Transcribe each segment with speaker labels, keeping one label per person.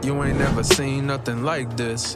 Speaker 1: You ain't never seen nothing like this.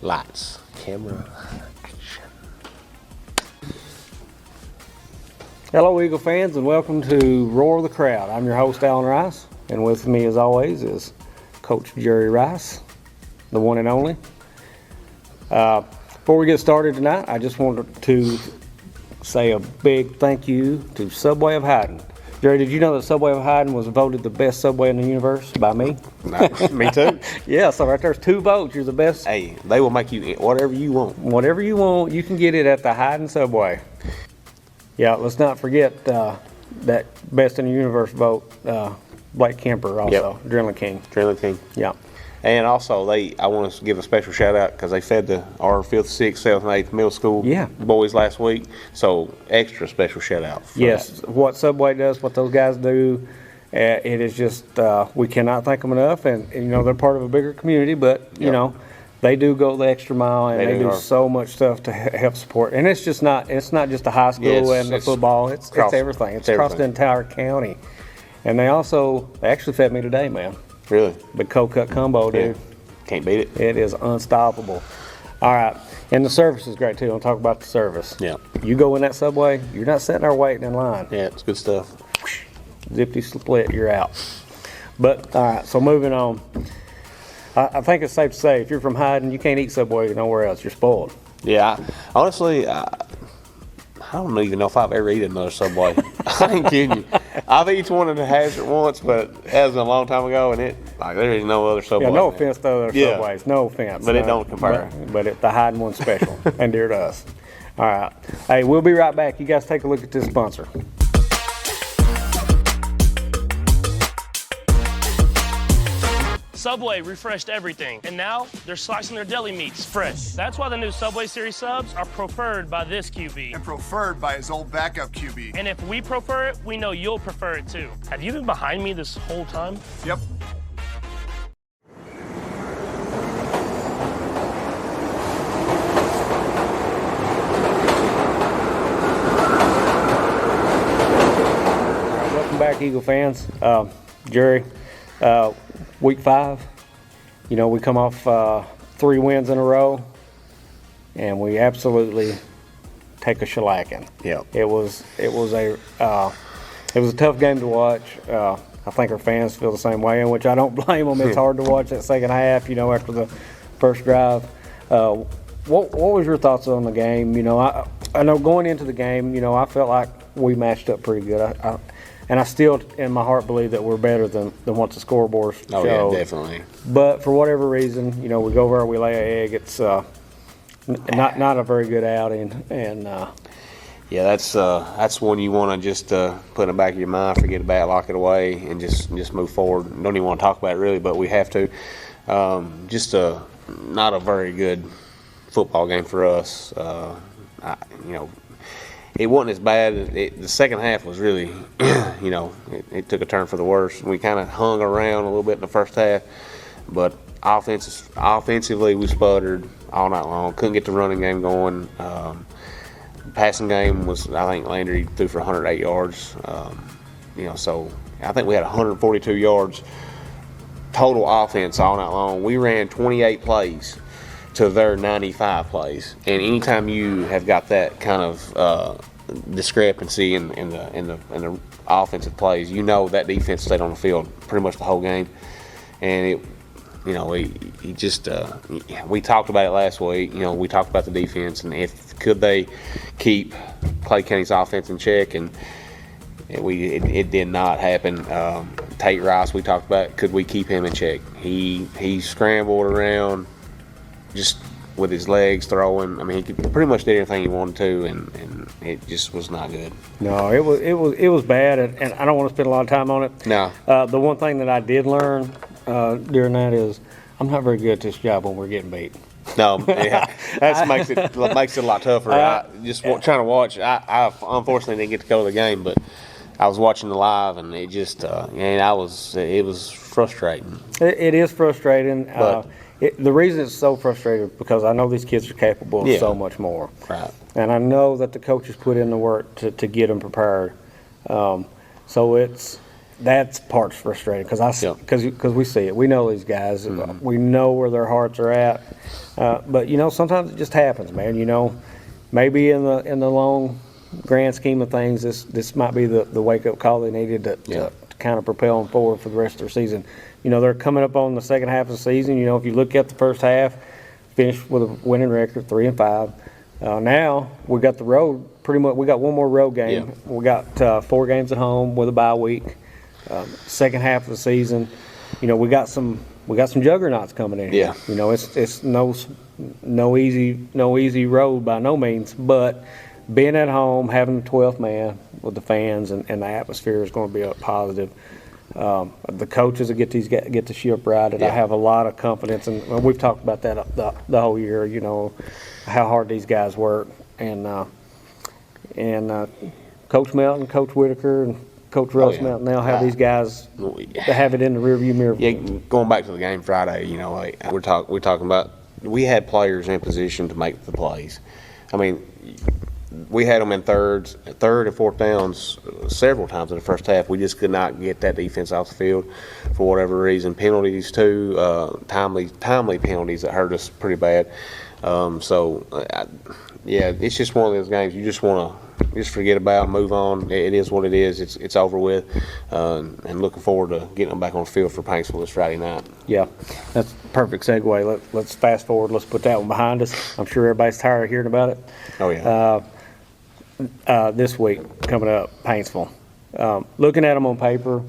Speaker 2: Lights, camera, action.
Speaker 3: Hello, Eagle fans, and welcome to Roar the Crowd. I'm your host, Alan Rice, and with me, as always, is Coach Jerry Rice, the one and only. Before we get started tonight, I just wanted to say a big thank you to Subway of Hyden. Jerry, did you know that Subway of Hyden was voted the best Subway in the universe by me?
Speaker 2: No, me too.
Speaker 3: Yeah, so right there's 2 votes. You're the best.
Speaker 2: Hey, they will make you eat whatever you want.
Speaker 3: Whatever you want, you can get it at the Hyden Subway. Yeah, let's not forget that best in the universe vote, Blake Kemper also,
Speaker 2: Yep.
Speaker 3: Adrenaline King.
Speaker 2: Adrenaline King.
Speaker 3: Yeah.
Speaker 2: And also, I want to give a special shout out because they fed our 5th, 6th, 7th, and 8th middle school boys last week. So, extra special shout out.
Speaker 3: Yes, what Subway does, what those guys do, it is just, we cannot thank them enough. And, you know, they're part of a bigger community, but, you know, they do go the extra mile, and they do so much stuff to help support. And it's just not just the high school and the football. It's everything. It's across the entire county. And they actually fed me today, man.
Speaker 2: Really?
Speaker 3: The cold cut combo, dude.
Speaker 2: Can't beat it.
Speaker 3: It is unstoppable. All right. And the service is great, too. I'll talk about the service.
Speaker 2: Yeah.
Speaker 3: You go in that Subway, you're not sitting there waiting in line.
Speaker 2: Yeah, it's good stuff.
Speaker 3: Zippity split, you're out. But, all right, so moving on. I think it's safe to say if you're from Hyden, you can't eat Subway nowhere else. You're spoiled.
Speaker 2: Yeah, honestly, I don't even know if I've ever eaten another Subway. I ain't kidding you. I've eaten one in the Hazard once, but that was a long time ago, and there is no other Subway.
Speaker 3: Yeah, no offense to other Subways. No offense.
Speaker 2: But it don't compare.
Speaker 3: But the Hyden one's special and dear to us. All right. Hey, we'll be right back. You guys take a look at this sponsor.
Speaker 4: Subway refreshed everything, and now they're slicing their deli meats fresh. That's why the new Subway Series subs are preferred by this QB.
Speaker 5: And preferred by his old backup QB.
Speaker 4: And if we prefer it, we know you'll prefer it too. Have you been behind me this whole time?
Speaker 5: Yep.
Speaker 3: Welcome back, Eagle fans. Jerry, week 5, you know, we come off 3 wins in a row, and we absolutely take a shellacking.
Speaker 2: Yeah.
Speaker 3: It was a tough game to watch. I think our fans feel the same way, in which I don't blame them. It's hard to watch that second half, you know, after the first drive. What was your thoughts on the game? You know, I know going into the game, you know, I felt like we matched up pretty good. And I still, in my heart, believe that we're better than what the scoreboard showed.
Speaker 2: Oh, yeah, definitely.
Speaker 3: But for whatever reason, you know, we go over, we lay an egg. It's not a very good outing. And
Speaker 2: yeah, that's one you want to just put in the back of your mind, forget about it, lock it away, and just move forward. Don't even want to talk about it really, but we have to. Not a very good football game for us. You know, it wasn't as bad. The second half was really, you know, it took a turn for the worse. We kind of hung around a little bit in the first half, but offensively we sputtered all night long. Couldn't get the running game going. Passing game was, I think Landry threw for 108 yards. You know, so I think we had 142 yards total offense all night long. We ran 28 plays to their 95 plays, and anytime you have got that kind of discrepancy in the offensive plays, you know that defense stayed on the field pretty much the whole game. And it, you know, he just we talked about it last week. You know, we talked about the defense and could they keep Clay County's offense in check, and it did not happen. Tate Rice, we talked about, could we keep him in check? He scrambled around, just with his legs throwing. I mean, he could pretty much did everything he wanted to, and it just was not good.
Speaker 3: No, it was bad, and I don't want to spend a lot of time on it.
Speaker 2: No.
Speaker 3: The one thing that I did learn during that is I'm not very good at this job when we're getting beat.
Speaker 2: No, yeah, that makes it a lot tougher. I just trying to watch. I unfortunately didn't get to go to the game, but I was watching the live, and it just it was frustrating.
Speaker 3: It is frustrating.
Speaker 2: But,
Speaker 3: the reason it's so frustrating is because I know these kids are capable of so much more.
Speaker 2: Right.
Speaker 3: And I know that the coaches put in the work to get them prepared. So that's part's frustrating because we see it. We know these guys. Mm-hmm. We know where their hearts are at. But sometimes it just happens, man. Maybe in the long grand scheme of things, this might be the wake up call they needed to kind of propel them forward for the rest of their season. They're coming up on the second half of the season. If you look at the first half, finished with a winning record, 3-5. Now we got the road pretty much. We got one more road game. Yeah. We got 4 games at home with a bye week. Second half of the season, we got some juggernauts coming in.
Speaker 2: Yeah.
Speaker 3: It's no easy road by no means, but being at home, having the 12th man with the fans and the atmosphere is going to be a positive. The coaches that get the ship righted. I have a lot of confidence, and we've talked about that the whole year. How hard these guys work, and Coach Melton, Coach Whitaker, and Coach Russ Melton. They'll have these guys to have it in the rearview mirror.
Speaker 2: Yeah, going back to the game Friday, we're talking about we had players in position to make the plays. I mean, we had them in third and fourth downs several times in the first half. We just could not get that defense off the field for whatever reason. Penalties too, timely penalties that hurt us pretty bad. It's just one of those games you just want to forget about, move on. It is what it is. It's over with, and looking forward to getting them back on the field for Paintsville this Friday night.
Speaker 3: Yeah, that's a perfect segue. Let's fast forward. Let's put that one behind us. I'm sure everybody's tired of hearing about it.
Speaker 2: Oh yeah.
Speaker 3: This week coming up, Paintsville. Looking at them on paper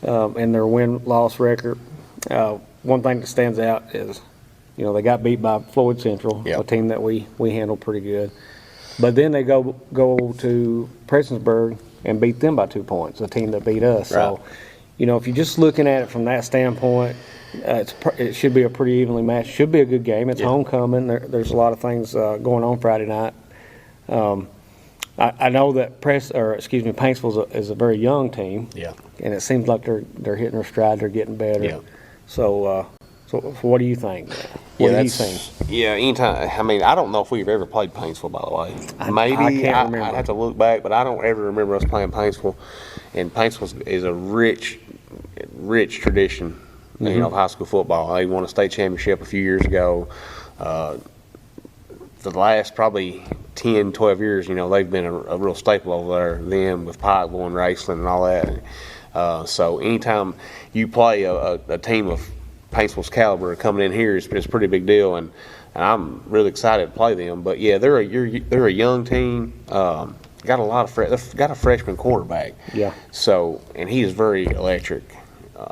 Speaker 3: and their win-loss record, one thing that stands out is, they got beat by Floyd Central, a team that we handled pretty good. But then they go to Prestonsburg and beat them by 2 points, a team that beat us.
Speaker 2: Right.
Speaker 3: So, if you're just looking at it from that standpoint, it should be a pretty evenly matched. Should be a good game. It's homecoming. There's a lot of things going on Friday night. I know that Paintsville is a very young team.
Speaker 2: Yeah.
Speaker 3: And it seems like they're hitting their stride. They're getting better. Yeah. So what do you think? What do you think?
Speaker 2: Yeah, anytime. I mean, I don't know if we've ever played Paintsville, by the way. Maybe
Speaker 3: I can't remember.
Speaker 2: I'd have to look back, but I don't ever remember us playing Paintsville. And Paintsville is a rich tradition, of high school football. They won a state championship a few years ago. The last probably 10, 12 years, they've been a real staple over there, them with Pikeville and Raceland and all that. So anytime you play a team of Paintsville's caliber coming in here, it's a pretty big deal, and I'm really excited to play them. But yeah, they're a young team. Got a freshman quarterback.
Speaker 3: Yeah.
Speaker 2: So, and he is very electric.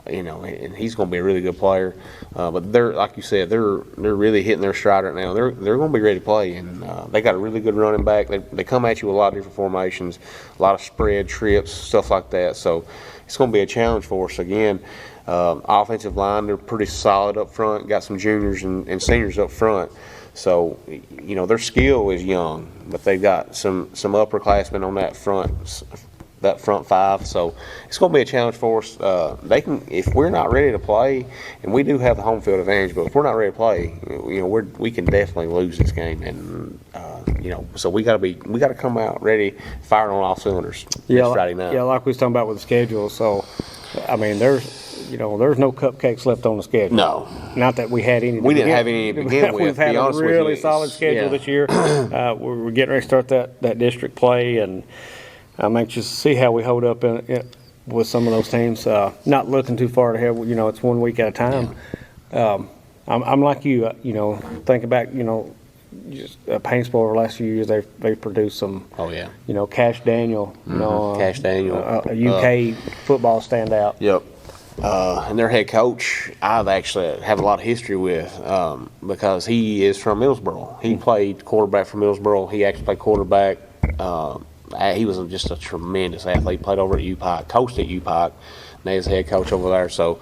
Speaker 2: And he's going to be a really good player. But they're, like you said, they're really hitting their stride right now. They're going to be ready to play, and they got a really good running back. They come at you with a lot of different formations, a lot of spread, trips, stuff like that. So it's going to be a challenge for us again. Offensive line, they're pretty solid up front. Got some juniors and seniors up front. So, their skill is young, but they've got some upperclassmen on that front five. So it's going to be a challenge for us. If we're not ready to play, and we do have the home field advantage, but if we're not ready to play, we can definitely lose this game. And so we got to come out ready, firing on all cylinders this Friday night.
Speaker 3: Yeah, like we was talking about with the schedule. So, I mean, there's no cupcakes left on the schedule.
Speaker 2: No.
Speaker 3: Not that we had any.
Speaker 2: We didn't have any to begin with.
Speaker 3: We've had a really solid schedule this year. We're getting ready to start that district play, and I'm anxious to see how we hold up with some of those teams. Not looking too far ahead. It's 1 week at a time.
Speaker 2: Yeah.
Speaker 3: I'm like you. Thinking back, just Paintsville over the last few years, they've produced some.
Speaker 2: Oh yeah.
Speaker 3: Cash Daniel.
Speaker 2: Cash Daniel,
Speaker 3: a UK football standout.
Speaker 2: Yep. And their head coach, I've actually have a lot of history with because he is from Millsboro. He played quarterback for Millsboro. He actually played quarterback. He was just a tremendous athlete. Played over at UPike, coached at UPike. Now he's head coach over there. So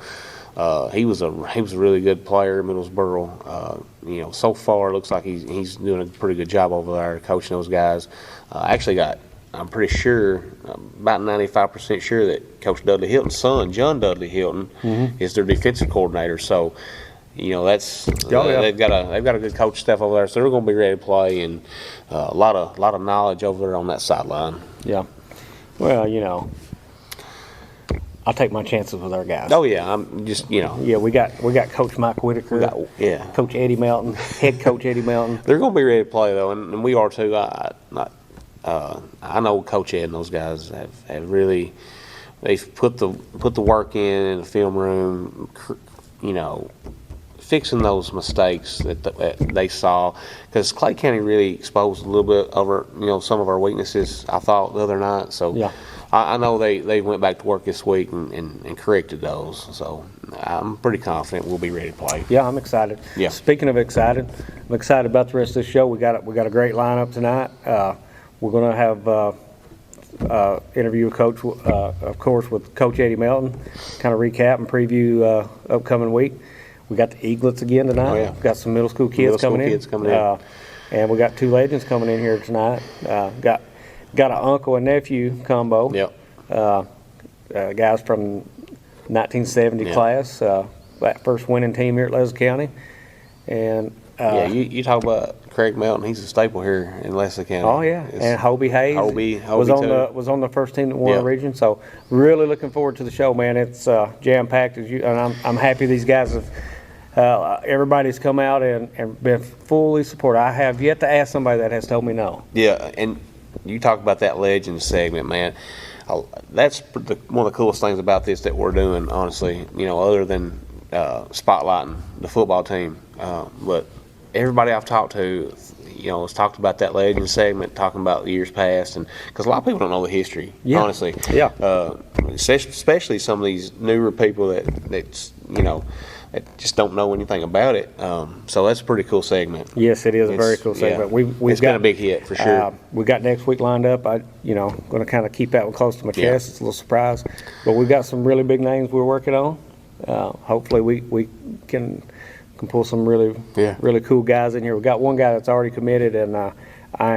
Speaker 2: he was a really good player at Middlesboro. So far it looks like he's doing a pretty good job over there coaching those guys. I'm pretty sure, about 95% sure that Coach Dudley Hilton's son, John Dudley Hilton, is their defensive coordinator. So, they've got a good coach staff over there. So they're going to be ready to play, and a lot of knowledge over there on that sideline.
Speaker 3: Yeah. Well, I'll take my chances with our guys.
Speaker 2: Oh yeah, I'm just
Speaker 3: Yeah, we got Coach Mike Whitaker. Coach Eddie Melton, head coach Eddie Melton.
Speaker 2: They're going to be ready to play though, and we are too. I know Coach Ed and those guys have really, they've put the work in the film room, fixing those mistakes that they saw, because Clay County really exposed a little bit over some of our weaknesses, I thought, the other night. So yeah. I know they went back to work this week and corrected those. So I'm pretty confident we'll be ready to play.
Speaker 3: Yeah, I'm excited. Yeah. Speaking of excited, I'm excited about the rest of the show. We got a great lineup tonight. We're going to have interview with Coach, of course, with Coach Eddie Melton, kind of recap and preview upcoming week. We got the Eaglets again tonight. Oh, yeah. We've got some middle school kids coming in. And we got two legends coming in here tonight. Got an uncle and nephew combo.
Speaker 2: Yep.
Speaker 3: Guys from 1970 class, that first winning team here at Leslie County. And
Speaker 2: you talk about Craig Melton. He's a staple here in Leslie County.
Speaker 3: Oh yeah, and Hobie Hayes was on the first team that won the region. So really looking forward to the show, man. It's jam packed, and I'm happy these guys have. Everybody's come out and been fully supportive. I have yet to ask somebody that has told me no.
Speaker 2: Yeah, and you talk about that legend segment, man. That's one of the coolest things about this that we're doing, honestly. Other than spotlighting the football team, but everybody I've talked to, has talked about that legend segment, talking about the years past, and because a lot of people don't know the history, honestly.
Speaker 3: Yeah.
Speaker 2: Especially some of these newer people that just don't know anything about it. So that's a pretty cool segment.
Speaker 3: Yes, it is a very cool segment.
Speaker 2: Yeah. It's got a big hit for sure.
Speaker 3: We got next week lined up. I'm going to kind of keep that one close to my chest. It's a little surprise, but we've got some really big names we're working on. Hopefully we can pull some really cool guys in here. We've got one guy that's already committed, and I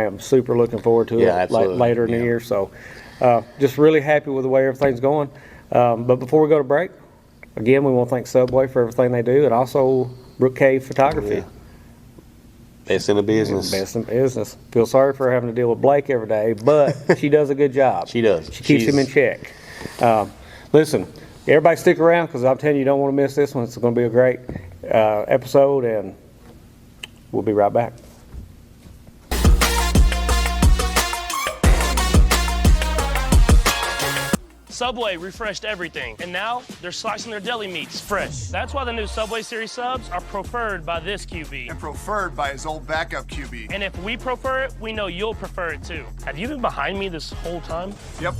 Speaker 3: am super looking forward to it later in the year. So just really happy with the way everything's going. But before we go to break, again, we want to thank Subway for everything they do, and also Brooke-K Photography.
Speaker 2: Yeah. Best in the business.
Speaker 3: Best in business. Feel sorry for having to deal with Blake every day, but she does a good job.
Speaker 2: She does.
Speaker 3: She keeps him in check. Listen, everybody stick around, because I'm telling you, you don't want to miss this one. It's going to be a great episode, and we'll be right back.
Speaker 4: Subway refreshed everything, and now they're slicing their deli meats fresh. That's why the new Subway Series subs are preferred by this QB.
Speaker 5: And preferred by his old backup QB.
Speaker 4: And if we prefer it, we know you'll prefer it too. Have you been behind me this whole time?
Speaker 5: Yep.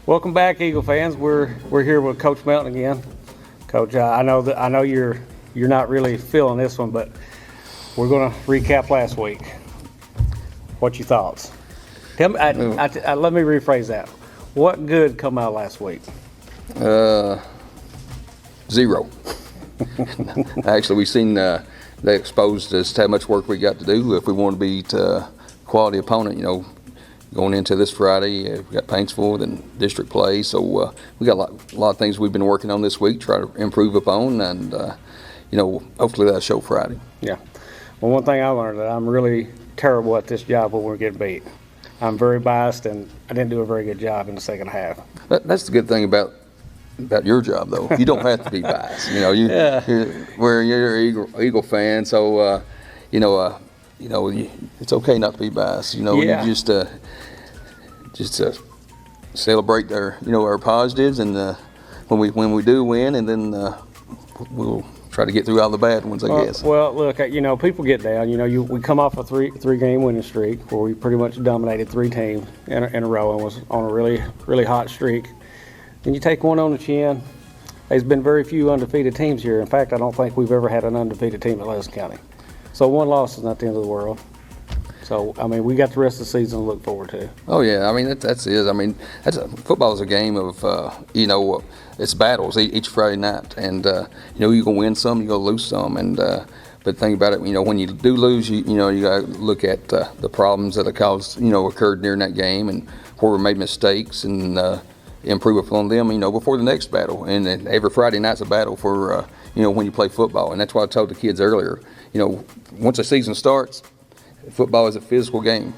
Speaker 3: Welcome back, Eagle fans. We're here with Coach Melton again. Coach, I know you're not really feeling this one, but we're going to recap last week. What's your thoughts? Tell me. Let me rephrase that. What good come out last week?
Speaker 6: 0. Actually, we've seen they exposed us to how much work we got to do if we want to beat quality opponent. Going into this Friday, we got Paintsville, then district play. So we got a lot of things we've been working on this week, try to improve upon, and hopefully that'll show Friday.
Speaker 3: Yeah. Well, one thing I learned, that I'm really terrible at this job when we're getting beat. I'm very biased, and I didn't do a very good job in the second half.
Speaker 6: That's the good thing about your job, though. You don't have to be biased. You're an Eagle fan, so it's okay not to be biased. You just celebrate our positives, and when we do win, and then we'll try to get through all the bad ones, I guess.
Speaker 3: Well, look, people get down. We come off a three-game winning streak where we pretty much dominated 3 teams in a row and was on a really, really hot streak. Then you take one on the chin. There's been very few undefeated teams here. In fact, I don't think we've ever had an undefeated team at Leslie County. So one loss is not the end of the world. So, we got the rest of the season to look forward to.
Speaker 6: Oh, yeah. That's it. Football is a game of, it's battles each Friday night. And, you're going to win some, you're going to lose some. And but think about it, when you do lose, you got to look at the problems that occurred during that game and where we made mistakes and improve upon them, before the next battle. And every Friday night's a battle for, when you play football. And that's why I told the kids earlier, once the season starts, football is a physical game.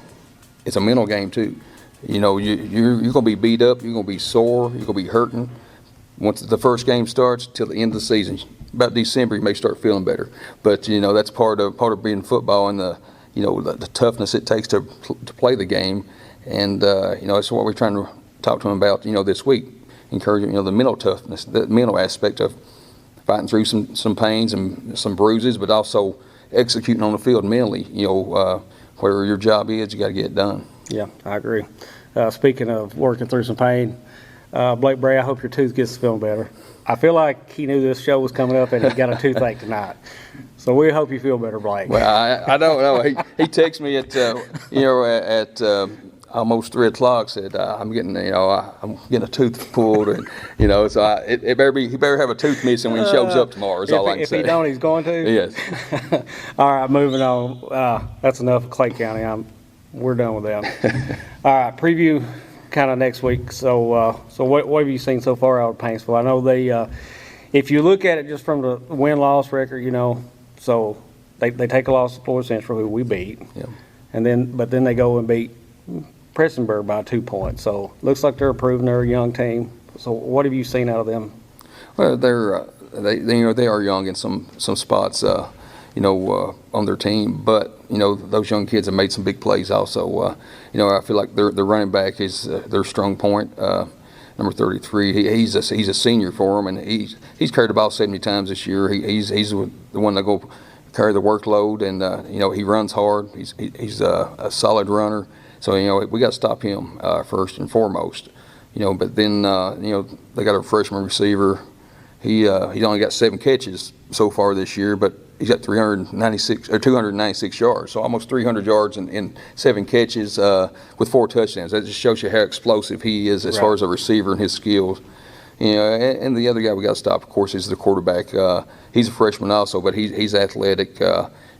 Speaker 6: It's a mental game too. You're going to be beat up. You're going to be sore. You're going to be hurting. Once the first game starts till the end of the season, about December, you may start feeling better. But that's part of being football and the toughness it takes to play the game. And that's what we're trying to talk to them about. This week, encouraging the mental toughness, the mental aspect of fighting through some pains and some bruises, but also executing on the field mentally, where your job is, you got to get it done.
Speaker 3: Yeah, I agree. Speaking of working through some pain, Blake Bray, I hope your tooth gets feeling better. I feel like he knew this show was coming up and he got a toothache tonight. So we hope you feel better, Blake.
Speaker 6: Well, I don't know. He texted me at almost 3 o'clock. Said I'm getting a tooth pulled, and so he better have a tooth missing when he shows up tomorrow. Is all I can say.
Speaker 3: If he don't, he's going to.
Speaker 6: Yes.
Speaker 3: All right, moving on. That's enough of Clay County. We're done with them. All right, preview kind of next week. So what have you seen so far out of Paintsville? I know they, if you look at it just from the win-loss record, so they take a loss to Florida Central, who we beat, yeah. But then they go and beat Prestonburg by 2 points. So looks like they're improving. They're a young team. So what have you seen out of them?
Speaker 6: Well, they are young in some spots, on their team, but those young kids have made some big plays also. I feel like their running back is their strong point. Number 33, he's a senior for them, and he's carried the ball 70 times this year. He's the one that go carry the workload, and he runs hard. He's a solid runner. So we got to stop him first and foremost. But then they got a freshman receiver. He's only got 7 catches so far this year, but he's got 296 yards, so almost 300 yards in 7 catches with 4 touchdowns. That just shows you how explosive he is as far as a receiver and his skills. And the other guy we got to stop, of course, is the quarterback. He's a freshman also, but he's athletic.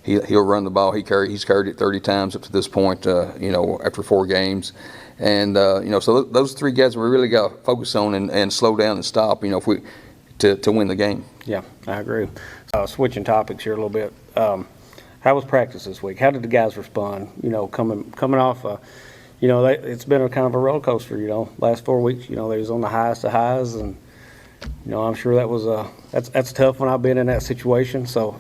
Speaker 6: He'll run the ball. He's carried it 30 times up to this point. After 4 games. And so those 3 guys we really got to focus on and slow down and stop. If we to win the game.
Speaker 3: Yeah, I agree. Switching topics here a little bit. How was practice this week? How did the guys respond? Coming off, it's been a kind of a roller coaster. Last 4 weeks, they was on the highest of highs, and I'm sure that was that's tough when I've been in that situation. So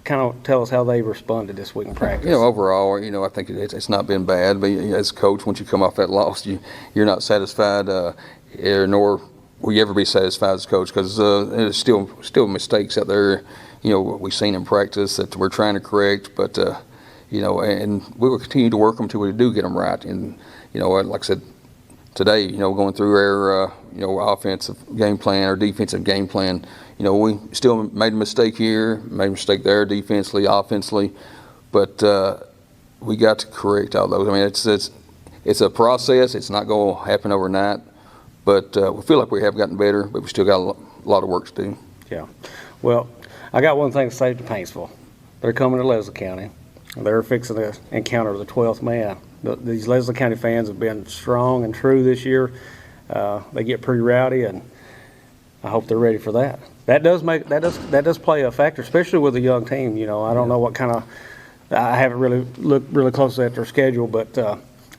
Speaker 3: kind of tell us how they responded this week in practice.
Speaker 6: Overall, I think it's not been bad. But as a coach, once you come off that loss, you're not satisfied, nor will you ever be satisfied as a coach, because there's still mistakes out there. We've seen in practice that we're trying to correct, but and we will continue to work them until we do get them right. And like I said today, going through our offensive game plan, our defensive game plan, we still made a mistake here, made a mistake there, defensively, offensively, but we got to correct all those. It's a process. It's not going to happen overnight, but we feel like we have gotten better, but we still got a lot of work to do.
Speaker 3: Yeah. Well, I got one thing to say to Paintsville. They're coming to Leslie County. They're fixing to encounter the 12th man. These Leslie County fans have been strong and true this year. They get pretty rowdy, and I hope they're ready for that. That does play a factor, especially with a young team. I don't know what kind of. I haven't really looked really closely at their schedule, but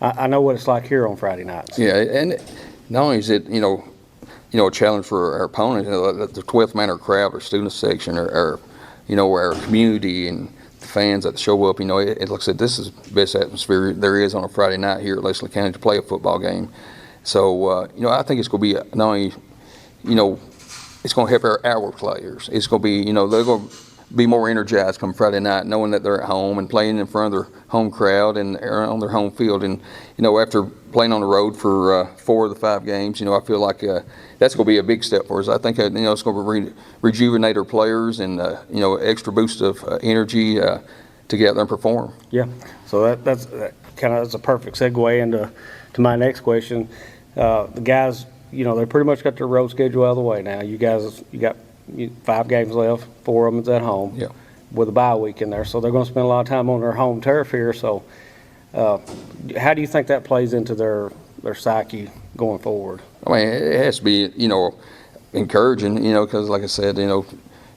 Speaker 3: I know what it's like here on Friday nights.
Speaker 6: Yeah, and not only is it a challenge for our opponents, the 12th man or crowd or student section or our community and the fans that show up. It looks like this is the best atmosphere there is on a Friday night here at Leslie County to play a football game. So I think it's going to be not only it's going to help our players. It's going to be, they're going to be more energized come Friday night, knowing that they're at home and playing in front of their home crowd and on their home field. And, after playing on the road for 4 of the 5 games, I feel like that's going to be a big step for us. I think, it's going to rejuvenate our players and, extra boost of energy to get out there and perform.
Speaker 3: Yeah. So that's a perfect segue into my next question. The guys, they pretty much got their road schedule out of the way now. You guys, you got 5 games left, 4 of them is at home.
Speaker 6: Yeah.
Speaker 3: With a bye week in there, so they're going to spend a lot of time on their home turf here. So, how do you think that plays into their psyche going forward?
Speaker 6: I mean, it has to be, encouraging, because like I said, you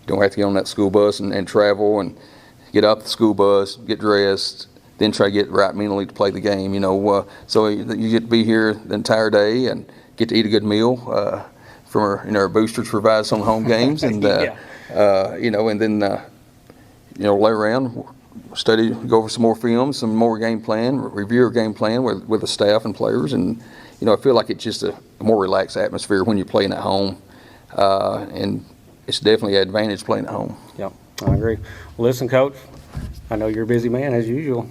Speaker 6: don't have to get on that school bus and travel and get off the school bus, get dressed, then try to get right mentally to play the game, So you get to be here the entire day and get to eat a good meal from our boosters provide some home games and,
Speaker 3: Yeah.
Speaker 6: And then, lay around, study, go over some more film, some more game plan, review our game plan with the staff and players. And, I feel like it's just a more relaxed atmosphere when you're playing at home. And it's definitely an advantage playing at home.
Speaker 3: Yeah, I agree. Well, listen, Coach, I know you're a busy man as usual.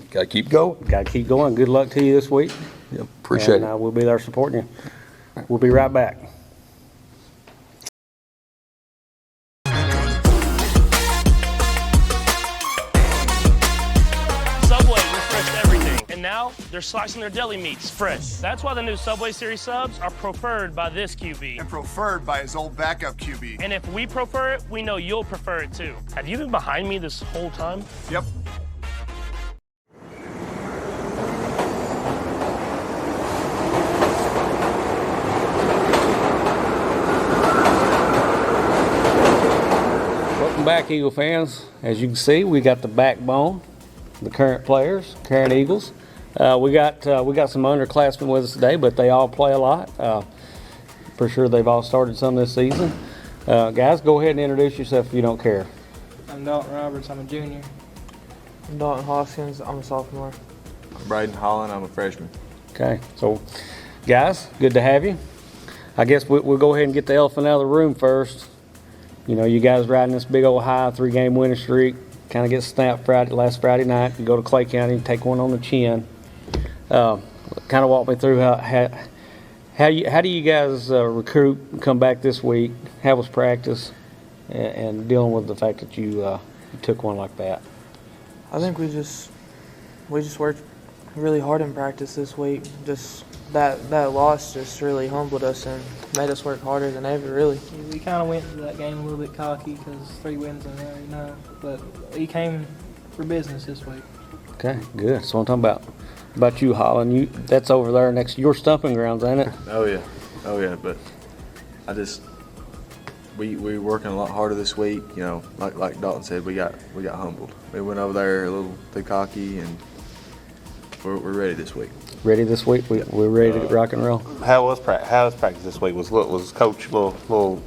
Speaker 6: Got to keep going.
Speaker 3: Got to keep going. Good luck to you this week.
Speaker 6: Yep, appreciate
Speaker 3: and,
Speaker 6: it.
Speaker 3: We'll be there supporting you. We'll be right back.
Speaker 4: Subway refreshed everything, and now they're slicing their deli meats fresh. That's why the new Subway Series subs are preferred by this QB.
Speaker 5: And preferred by his old backup QB.
Speaker 4: And if we prefer it, we know you'll prefer it too. Have you been behind me this whole time?
Speaker 5: Yep.
Speaker 3: Welcome back, Eagle fans. As you can see, we got the backbone, the current players, current Eagles. We got some underclassmen with us today, but they all play a lot. For sure, they've all started some this season. Guys, go ahead and introduce yourself if you don't care.
Speaker 7: I'm Dalton Roberts, I'm a junior. I'm Dalton Hoskins, I'm a sophomore.
Speaker 8: I'm Braden Holland, I'm a freshman.
Speaker 3: Okay, so guys, good to have you. I guess we'll go ahead and get the elephant out of the room first. You guys riding this big old high 3-game winning streak. Kind of get snapped last Friday night. You go to Clay County, take one on the chin. Kind of walk me through how do you guys recruit and come back this week? How was practice and dealing with the fact that you took one like that?
Speaker 7: I think we just worked really hard in practice this week. Just that loss just really humbled us and made us work harder than ever, really.
Speaker 9: We kind of went into that game a little bit cocky because 3 wins in there, But we came for business this week.
Speaker 3: Okay, good. So I'm talking about you, Holland. That's over there next to your stumping grounds, ain't it?
Speaker 8: Oh yeah, but we working a lot harder this week, like Dalton said, we got humbled. We went over there a little too cocky and we're ready this week.
Speaker 3: Ready this week? We're ready to rock and roll.
Speaker 2: How was practice this week? Was Coach a little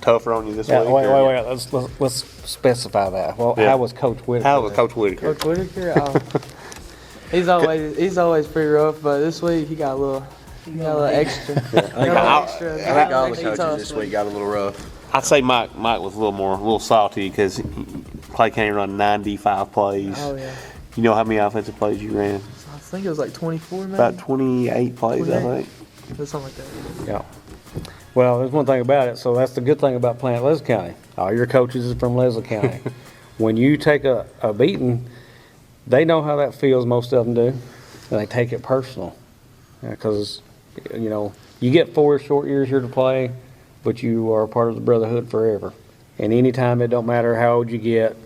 Speaker 2: tougher on you this
Speaker 3: Yeah,
Speaker 2: week?
Speaker 3: wait. Let's specify that. Well,
Speaker 2: Yeah.
Speaker 3: How was Coach Whitaker?
Speaker 2: How was Coach Whitaker?
Speaker 7: Coach Whitaker, he's always pretty rough, but this week he got a little extra.
Speaker 8: I think all the coaches this week got a little rough.
Speaker 2: I'd say Mike was a little salty because Clay County run 95 plays.
Speaker 7: Oh yeah.
Speaker 2: You know how many offensive plays you ran?
Speaker 7: I think it was like 24, maybe.
Speaker 2: About 28 plays,
Speaker 7: 28.
Speaker 2: I think.
Speaker 7: Or something like that.
Speaker 3: Yeah. Well, there's one thing about it. So that's the good thing about playing at Leslie County. All your coaches is from Leslie County. When you take a beating, they know how that feels. Most of them do, and they take it personal. Because you get 4 short years here to play, but you are a part of the brotherhood forever. And anytime, it don't matter how old you get,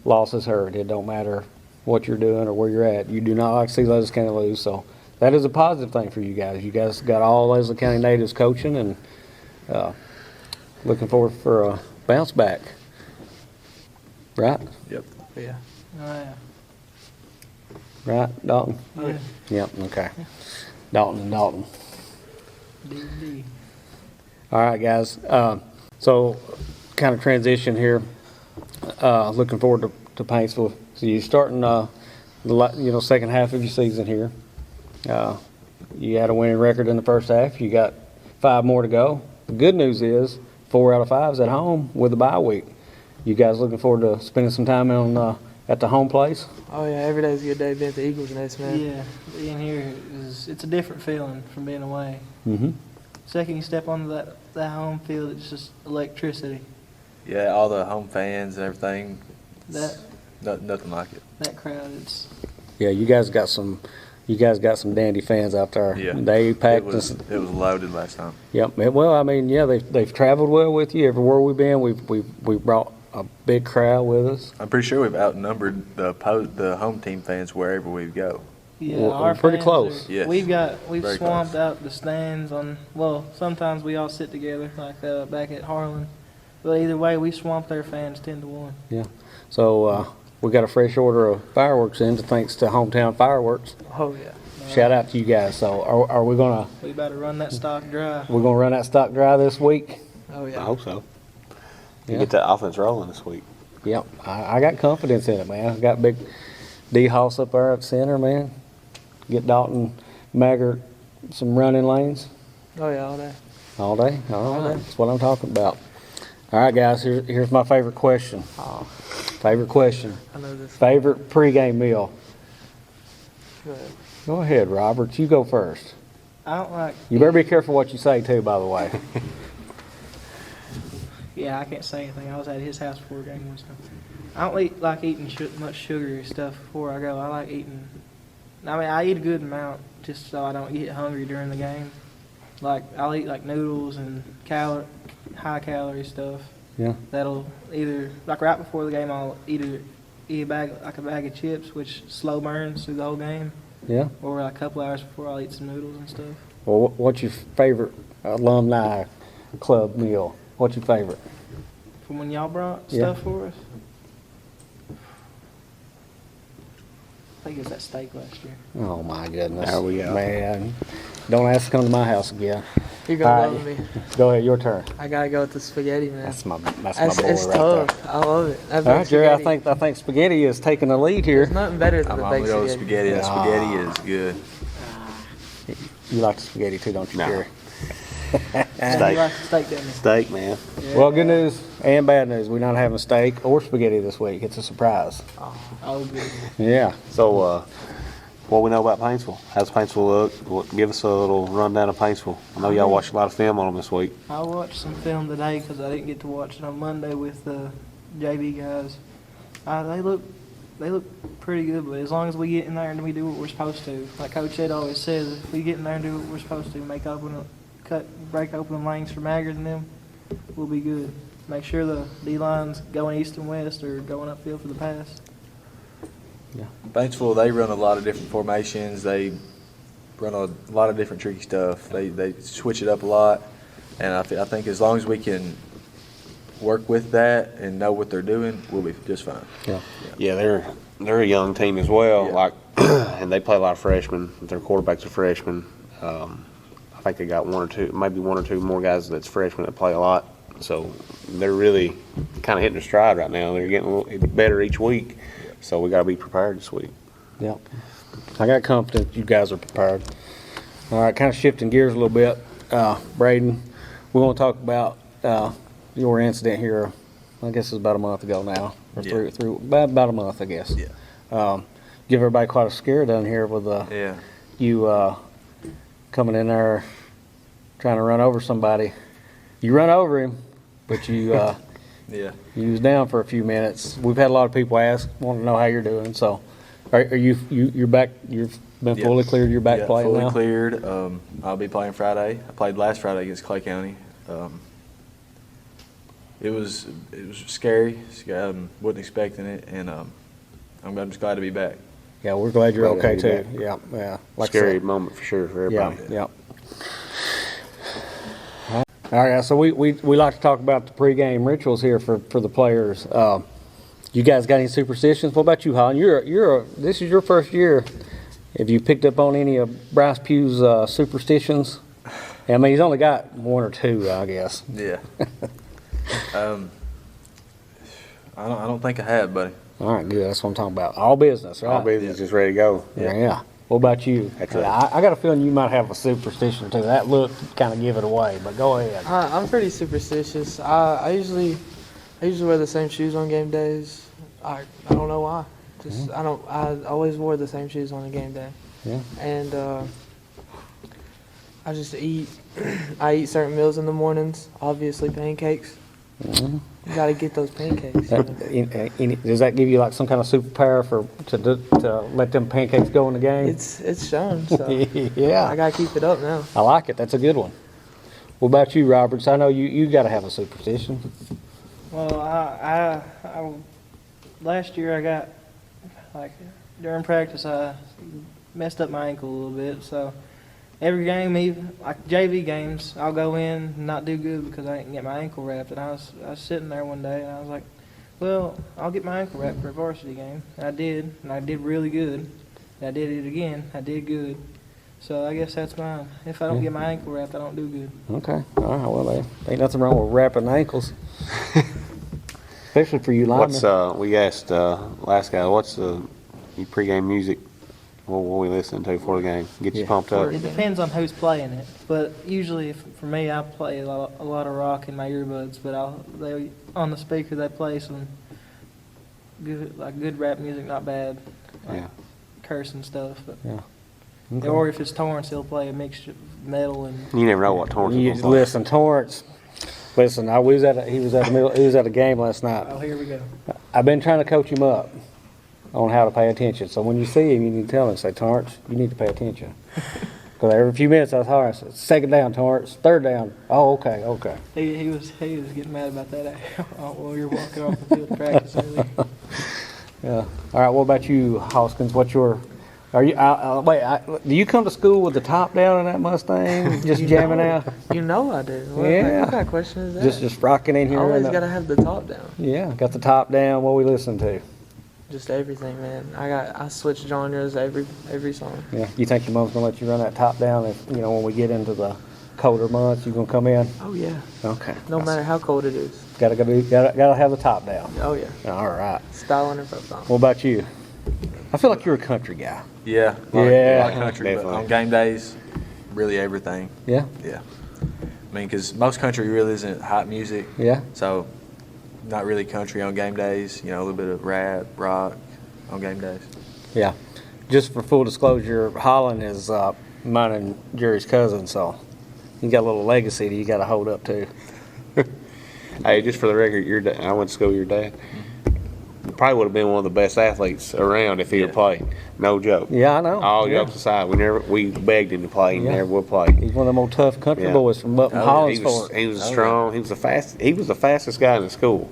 Speaker 3: losses hurt. It don't matter what you're doing or where you're at. You do not like to see Leslie County lose. So that is a positive thing for you guys. You guys got all Leslie County natives coaching and looking forward for a bounce back. Right?
Speaker 8: Yep.
Speaker 7: Yeah.
Speaker 9: Oh, yeah.
Speaker 3: Right, Dalton?
Speaker 9: Oh, yeah.
Speaker 3: Yep, okay. Dalton and Dalton.
Speaker 9: D.
Speaker 3: All right, guys. So kind of transition here. Looking forward to Paintsville. So you're starting the second half of your season here. You had a winning record in the first half. You got 5 more to go. the good news is 4 out of 5 is at home with the bye week. You guys looking forward to spending some time at the home place?
Speaker 7: Oh yeah, every day's a good day being at the Eagles Nest, man.
Speaker 9: Yeah, being here it's a different feeling from being away.
Speaker 3: Mm-hmm.
Speaker 9: Second you step onto that home field, it's just electricity.
Speaker 8: Yeah, all the home fans and everything.
Speaker 9: That
Speaker 8: Nothing like it.
Speaker 9: that crowd, it's
Speaker 3: Yeah, you guys got some dandy fans out there.
Speaker 8: Yeah.
Speaker 3: They packed
Speaker 8: It was loaded last time.
Speaker 3: Yep. Well, I mean, yeah, they've traveled well with you everywhere we've been. We've brought a big crowd with us.
Speaker 8: I'm pretty sure we've outnumbered the home team fans wherever we go.
Speaker 9: yeah,
Speaker 3: We're
Speaker 9: our
Speaker 3: pretty
Speaker 9: fans
Speaker 3: close.
Speaker 9: are-
Speaker 8: Yes.
Speaker 9: We've
Speaker 8: Very
Speaker 9: swamped
Speaker 8: close.
Speaker 9: out the stands on. Well, sometimes we all sit together like back at Harlan, but either way, we swamped their fans 10-1.
Speaker 3: So we got a fresh order of fireworks in, thanks to Hometown Fireworks.
Speaker 7: Oh yeah.
Speaker 3: Shout out to you guys. So are we gonna
Speaker 9: We about to run that stock dry.
Speaker 3: run that stock dry this week?
Speaker 7: Oh
Speaker 2: I
Speaker 7: yeah.
Speaker 2: hope so. You
Speaker 3: Yeah.
Speaker 2: get that offense rolling this week.
Speaker 3: Yep. I got confidence in it, man. I got big D Hoss up there at center, man. Get Dalton Maggart some running lanes.
Speaker 7: Oh yeah, all day.
Speaker 3: All day? All right. That's what I'm talking about. All right, guys, here's my favorite question. Favorite question.
Speaker 7: I know this.
Speaker 3: Favorite pregame meal.
Speaker 7: Go ahead.
Speaker 3: Go ahead, Robert. You go first.
Speaker 9: I don't like.
Speaker 3: You better be careful what you say, too, by the way.
Speaker 9: Yeah, I can't say anything. I was at his house before the game was done. I don't like eating much sugary stuff before I go. I like eating. I mean, I eat a good amount just so I don't get hungry during the game. Like I'll eat like noodles and high calorie stuff.
Speaker 3: Yeah.
Speaker 9: That'll either like right before the game I'll eat a bag of chips, which slow burns through the whole game.
Speaker 3: Yeah?
Speaker 9: Or like a couple hours before I'll eat some noodles and stuff.
Speaker 3: Well, what's your favorite alumni club meal? What's your favorite?
Speaker 9: From when y'all brought
Speaker 3: Yeah.
Speaker 9: stuff for us. I think it was that steak last year.
Speaker 3: Oh, my goodness.
Speaker 2: There we go.
Speaker 3: Man, don't ask to come to my house again.
Speaker 7: You're gonna
Speaker 3: All
Speaker 7: love
Speaker 3: right.
Speaker 7: me.
Speaker 3: Go ahead, your turn.
Speaker 7: I gotta go with the spaghetti, man.
Speaker 3: That's my boy
Speaker 7: It's
Speaker 3: right
Speaker 7: tough.
Speaker 3: there.
Speaker 7: I love it. That
Speaker 3: All
Speaker 7: big
Speaker 3: right, Jerry,
Speaker 7: spaghetti.
Speaker 3: I think spaghetti is taking the lead here.
Speaker 7: There's nothing better than
Speaker 8: I'm
Speaker 7: the
Speaker 8: gonna
Speaker 7: baked
Speaker 8: go with
Speaker 7: spaghetti.
Speaker 8: spaghetti. That spaghetti is good.
Speaker 3: You like the spaghetti too, don't you,
Speaker 2: No.
Speaker 3: Jerry?
Speaker 9: And
Speaker 2: Steak.
Speaker 9: you like the steak, didn't you?
Speaker 2: Steak, man.
Speaker 3: Well, good news and bad news. We're not having steak or spaghetti this week. It's a surprise.
Speaker 9: Oh, good.
Speaker 3: Yeah.
Speaker 2: So, what we know about Paintsville? How's Paintsville look? Give us a little rundown of Paintsville. I know y'all watched a lot of film on them this week.
Speaker 9: I watched some film today because I didn't get to watch it on Monday with the JV guys. They look pretty good, but as long as we get in there and we do what we're supposed to, like Coach Ed always says, if we get in there and do what we're supposed to, break open lanes for Maggard and them, we'll be good. Make sure the D line's going east and west or going upfield for the pass.
Speaker 8: Paintsville, they run a lot of different formations. They run a lot of different tricky stuff. They switch it up a lot, and I think as long as we can work with that and know what they're doing, we'll be just fine.
Speaker 2: Yeah, they're a young team as well.
Speaker 8: Yeah.
Speaker 2: Like, and they play a lot of freshmen. Their quarterbacks are freshmen. I think they got one or two more guys that's freshmen that play a lot. So they're really kind of hitting their stride right now. They're getting a little better each week. So we got to be prepared this week.
Speaker 3: Yep. I got confidence you guys are prepared. All right, kind of shifting gears a little bit. Braden, we want to talk about your incident here. I guess it's about a month ago now. Or
Speaker 8: Yeah.
Speaker 3: through about a month, I guess.
Speaker 8: Yeah.
Speaker 3: Give everybody quite a scare down here with
Speaker 8: Yeah.
Speaker 3: you coming in there trying to run over somebody. You run over him, but you
Speaker 8: Yeah.
Speaker 3: you was down for a few minutes. We've had a lot of people ask, want to know how you're doing. So, are you're back? You've been
Speaker 8: Yeah.
Speaker 3: fully cleared. You're back
Speaker 8: Yeah,
Speaker 3: playing
Speaker 8: fully
Speaker 3: now.
Speaker 8: cleared. I'll be playing Friday. I played last Friday against Clay County. It was scary. Wasn't expecting it, and I'm just glad to be back.
Speaker 3: Yeah, we're glad you're
Speaker 2: Glad to
Speaker 3: okay
Speaker 2: be
Speaker 3: too.
Speaker 2: back.
Speaker 3: Yeah. Like I
Speaker 2: Scary
Speaker 3: said.
Speaker 2: moment for sure for
Speaker 3: Yeah,
Speaker 2: everybody.
Speaker 3: yeah. All right, so we like to talk about the pregame rituals here for the players. You guys got any superstitions? What about you, Holland? This is your first year. Have you picked up on any of Bryce Pugh's superstitions? I mean, he's only got one or two, I guess.
Speaker 8: Yeah. I don't think I have, buddy.
Speaker 3: All right, good. That's what I'm talking about. All business, right?
Speaker 2: All business is ready to go.
Speaker 3: Yeah. What about you?
Speaker 2: That's
Speaker 3: Yeah,
Speaker 2: right.
Speaker 3: I got a feeling you might have a superstition too. That look kind of give it away, but go ahead.
Speaker 7: I'm pretty superstitious. I usually wear the same shoes on game days. I don't know why. Just I always wore the same shoes on a game day.
Speaker 3: Yeah.
Speaker 7: And I just eat. I eat certain meals in the mornings. Obviously, pancakes. You got to get those pancakes.
Speaker 3: Does that give you like some kind of superpower to let them pancakes go in the game?
Speaker 7: It's shown. So
Speaker 3: Yeah.
Speaker 7: I got to keep it up now.
Speaker 3: I like it. That's a good one. What about you, Roberts? I know you got to have a superstition.
Speaker 9: Well, I last year I got, like, during practice I messed up my ankle a little bit, so every game, even like JV games, I'll go in and not do good because I didn't get my ankle wrapped. And I was sitting there one day and I was like, well, I'll get my ankle wrapped for a varsity game. And I did really good. And I did it again. I did good. So I guess that's mine. If I don't get my ankle wrapped, I don't do good.
Speaker 3: Okay. All right. Well, there ain't nothing wrong with wrapping ankles, especially for you linemen.
Speaker 2: We asked last guy, what's your pregame music? What we listen to for the game? Get you pumped up.
Speaker 9: It depends on who's playing it, but usually for me, I play a lot of rock in my earbuds. But on the speaker they play some good rap music, not bad, like cursing stuff. But
Speaker 3: Okay.
Speaker 9: or if it's Torrance, he'll play a mixture of metal and.
Speaker 2: You never know what Torrance is gonna play.
Speaker 3: Listen, Torrance. Listen, he was at a game last night.
Speaker 9: Oh, here we go.
Speaker 3: I've been trying to coach him up on how to pay attention. So when you see him, you need to tell him, say, Torrance, you need to pay attention. Because every few minutes I was Torrance, second down, Torrance, third down. Oh, okay.
Speaker 9: He was getting mad about that while you were walking off the field to practice earlier.
Speaker 3: Yeah. All right. What about you, Hoskins? Do you come to school with the top down in that Mustang, just jamming out?
Speaker 7: You know I do.
Speaker 3: Yeah.
Speaker 7: What kind of question is that?
Speaker 3: Just rocking in here.
Speaker 7: Always got to have the top down.
Speaker 3: Yeah, got the top down. What we listen to?
Speaker 7: Just everything, man. I switch genres every song.
Speaker 3: Yeah. You think your mom's gonna let you run that top down if when we get into the colder months, you gonna come in?
Speaker 7: Oh yeah.
Speaker 3: Okay.
Speaker 7: No matter how cold it is.
Speaker 3: Gotta have the top down.
Speaker 7: Oh yeah.
Speaker 3: All right.
Speaker 7: Style and profile.
Speaker 3: What about you? I feel like you're a country guy.
Speaker 8: Yeah. A lot of country, but on game days, really everything.
Speaker 3: Yeah.
Speaker 8: Yeah. I mean, because most country really isn't hot music.
Speaker 3: Yeah.
Speaker 8: So, not really country on game days. A little bit of rap, rock on game days.
Speaker 3: Yeah. Just for full disclosure, Holland is mine and Jerry's cousin, so you got a little legacy that you got to hold up to.
Speaker 2: Hey, just for the record, I went to school with your dad. Probably would have been one of the best athletes around if he had played. No joke.
Speaker 3: Yeah, I know.
Speaker 2: All jokes aside, we begged him to play. He never would play.
Speaker 3: He's one of them old tough country boys from up in Hollinsford.
Speaker 2: He was strong. He was the fastest guy in the school.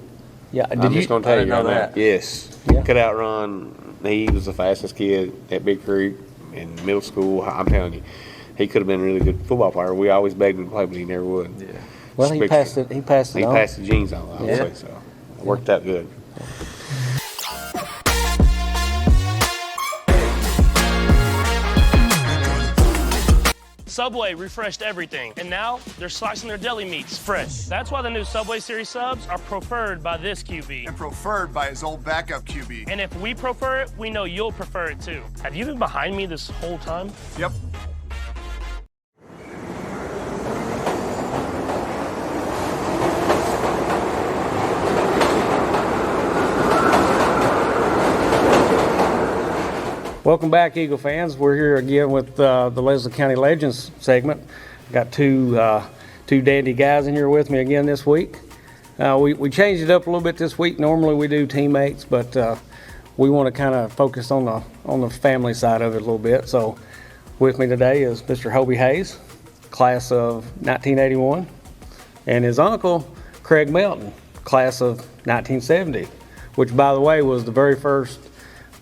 Speaker 3: Yeah.
Speaker 2: I'm just gonna tell you right now. Yes.
Speaker 3: Yeah.
Speaker 2: Could outrun. He was the fastest kid at Big Creek in middle school. I'm telling you, he could have been a really good football player. We always begged him to play, but he never would.
Speaker 3: Yeah. Well, he passed it. He passed it.
Speaker 2: He
Speaker 3: on.
Speaker 2: passed the genes on. I would say so. It worked out good.
Speaker 4: Subway refreshed everything, and now they're slicing their deli meats fresh. That's why the new Subway Series subs are preferred by this QB.
Speaker 5: And preferred by his old backup QB.
Speaker 4: And if we prefer it, we know you'll prefer it too. Have you been behind me this whole time?
Speaker 5: Yep.
Speaker 3: Welcome back, Eagle fans. We're here again with the Leslie County Legends segment. Got two dandy guys in here with me again this week. We changed it up a little bit this week. Normally we do teammates, but we want to kind of focus on the family side of it a little bit. So with me today is Mr. Hobie Hayes, class of 1981, and his uncle, Craig Melton, class of 1970, which, by the way, was the very first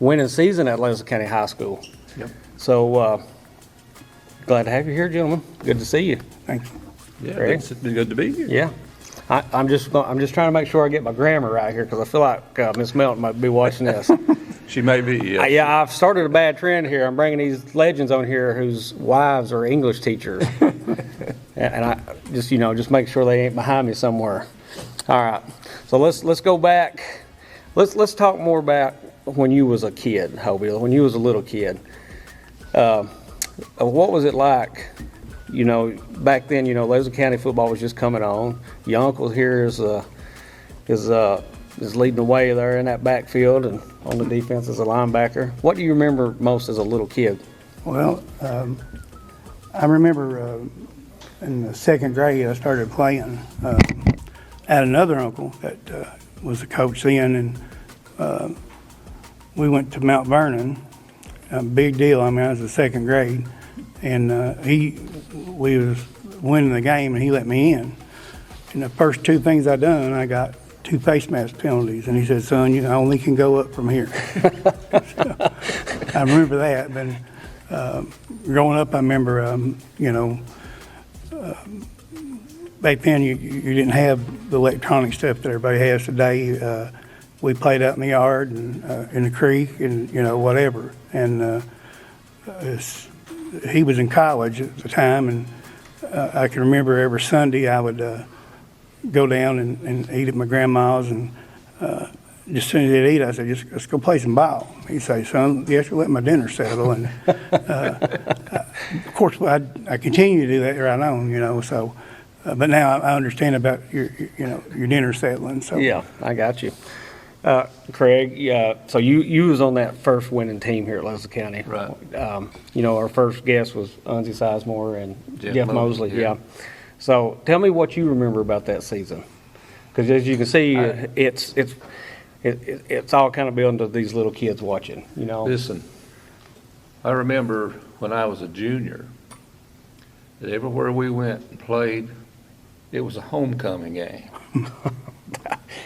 Speaker 3: winning season at Leslie County High School.
Speaker 10: Yep.
Speaker 3: So glad to have you here, gentlemen. Good to see you.
Speaker 10: Thank you. Yeah,
Speaker 3: Craig?
Speaker 10: it's been good to be here.
Speaker 3: Yeah. I'm just trying to make sure I get my grammar right here because I feel like Miss Melton might be watching this.
Speaker 10: She may be, yeah.
Speaker 3: Yeah, I've started a bad trend here. I'm bringing these legends on here whose wives are English teachers, and I just make sure they ain't behind me somewhere. All right, so let's go back. Let's talk more about when you was a kid, Hobie. When you was a little kid, What was it like, back then, Laser County football was just coming on. Your uncle here is leading the way there in that backfield and on the defense as a linebacker. What do you remember most as a little kid?
Speaker 11: Well, I remember in the second grade I started playing. I had another uncle that was the coach then, and we went to Mount Vernon. A big deal. I mean, I was in second grade, and we was winning the game, and he let me in. And the first two things I done, I got 2 face mask penalties, and he said, "Son, you only can go up from here." So, I remember that. But growing up, I remember, back then you didn't have the electronic stuff that everybody has today. We played out in the yard and in the creek and whatever. And he was in college at the time, and I can remember every Sunday I would go down and eat at my grandma's, and just as soon as they'd eat, I said, let's go play some ball. He'd say, "Son, yes, you'll let my dinner settle." And of course, I continue to do that right on, so. But now I understand about your dinner settling. So
Speaker 3: Yeah, I got you. Craig, so you was on that first winning team here at Laser County.
Speaker 10: Right.
Speaker 3: Our first guest was Unzi Sizemore and
Speaker 10: Jeff
Speaker 3: Mosley.
Speaker 10: Yeah.
Speaker 3: So tell me what you remember about that season, because as you can see, it's all kind of building to these little kids watching.
Speaker 10: Listen, I remember when I was a junior that everywhere we went and played, it was a homecoming game.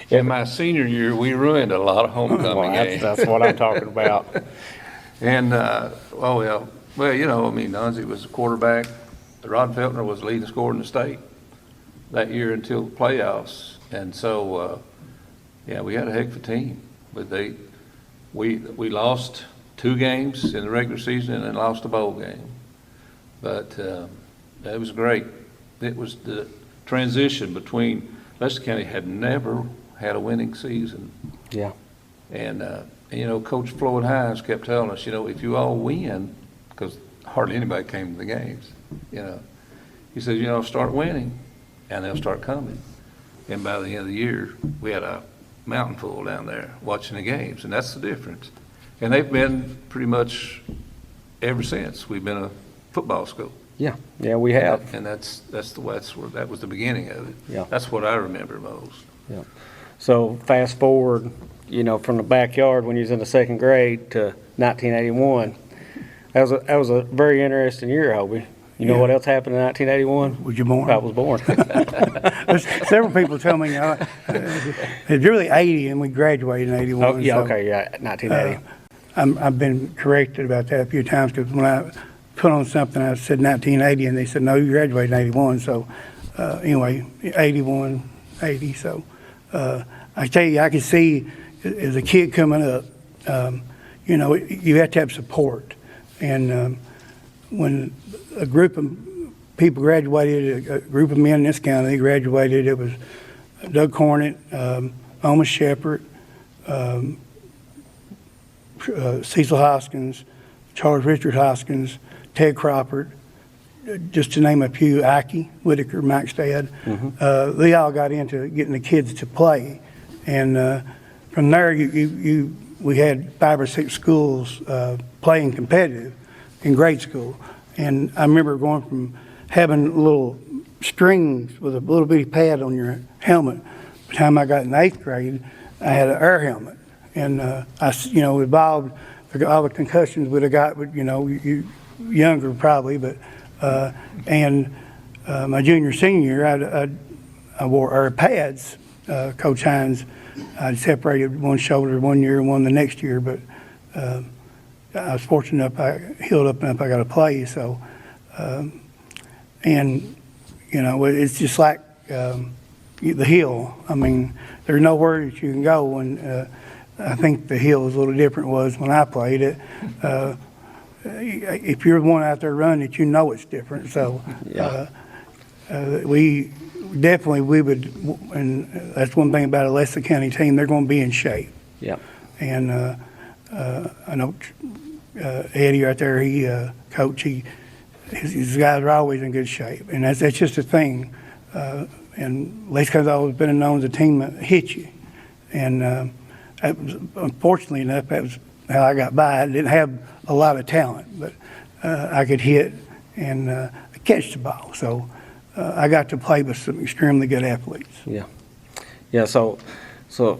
Speaker 10: In my senior year, we ruined a lot of homecoming games.
Speaker 3: That's what I'm talking about.
Speaker 10: And, Unzi was the quarterback. Rod Feltner was the leading scorer in the state that year until the playoffs. And so, we had a heck of a team. But we lost 2 games in the regular season and then lost a bowl game. But it was great. It was the transition between Lester County had never had a winning season.
Speaker 3: Yeah.
Speaker 10: And Coach Floyd Hines kept telling us, if you all win, because hardly anybody came to the games, he says, start winning, and they'll start coming. And by the end of the year, we had a mountain full down there watching the games, and that's the difference. And they've been pretty much ever since. We've been a football school.
Speaker 3: Yeah, we have.
Speaker 10: And that was the beginning of it.
Speaker 3: Yeah.
Speaker 10: That's what I remember most.
Speaker 3: Yeah. So fast forward, from the backyard when you was in the second grade to 1981. That was a very interesting year, Hobie. You know what else happened in 1981?
Speaker 11: Was you born?
Speaker 3: I was born.
Speaker 11: Several people tell me it's really 80, and we graduated in 81.
Speaker 3: Oh, yeah, so, okay, yeah, 1980.
Speaker 11: I've been corrected about that a few times, because when I put on something, I said 1980, and they said, no, you graduated in 81. So anyway, 81, 80. So I tell you, I can see as a kid coming up, you have to have support. And when a group of people graduated, a group of men in this county graduated, it was Doug Cornett, Oma Shepherd, Cecil Hoskins, Charles Richard Hoskins, Ted Crawford, just to name a few, Ike Whitaker, Mike Stad.
Speaker 3: Mm-hmm.
Speaker 11: They all got into getting the kids to play. And from there, we had 5 or 6 schools playing competitive in grade school. And I remember going from having little strings with a little bitty pad on your helmet. By the time I got in 8th grade, I had an air helmet. And involved all the concussions would have got, you younger probably, but my junior, senior year, I wore air pads. Coach Hines, I separated one shoulder one year and one the next year, but I was fortunate enough, I healed up enough I got to play. So, it's just like the hill. I mean, there's nowhere that you can go, and I think the hill was a little different was when I played it. If you're the one out there running it, it's different. So we would, and that's one thing about a Lester County team, they're going to be in shape.
Speaker 3: Yeah.
Speaker 11: And I know Eddie right there, he coach. His guys are always in good shape, and that's just a thing. And Lace County's always been known as a team that hit you, and that was, unfortunately enough, that was how I got by. I didn't have a lot of talent, but I could hit and catch the ball. So I got to play with some extremely good athletes.
Speaker 3: Yeah. Yeah, so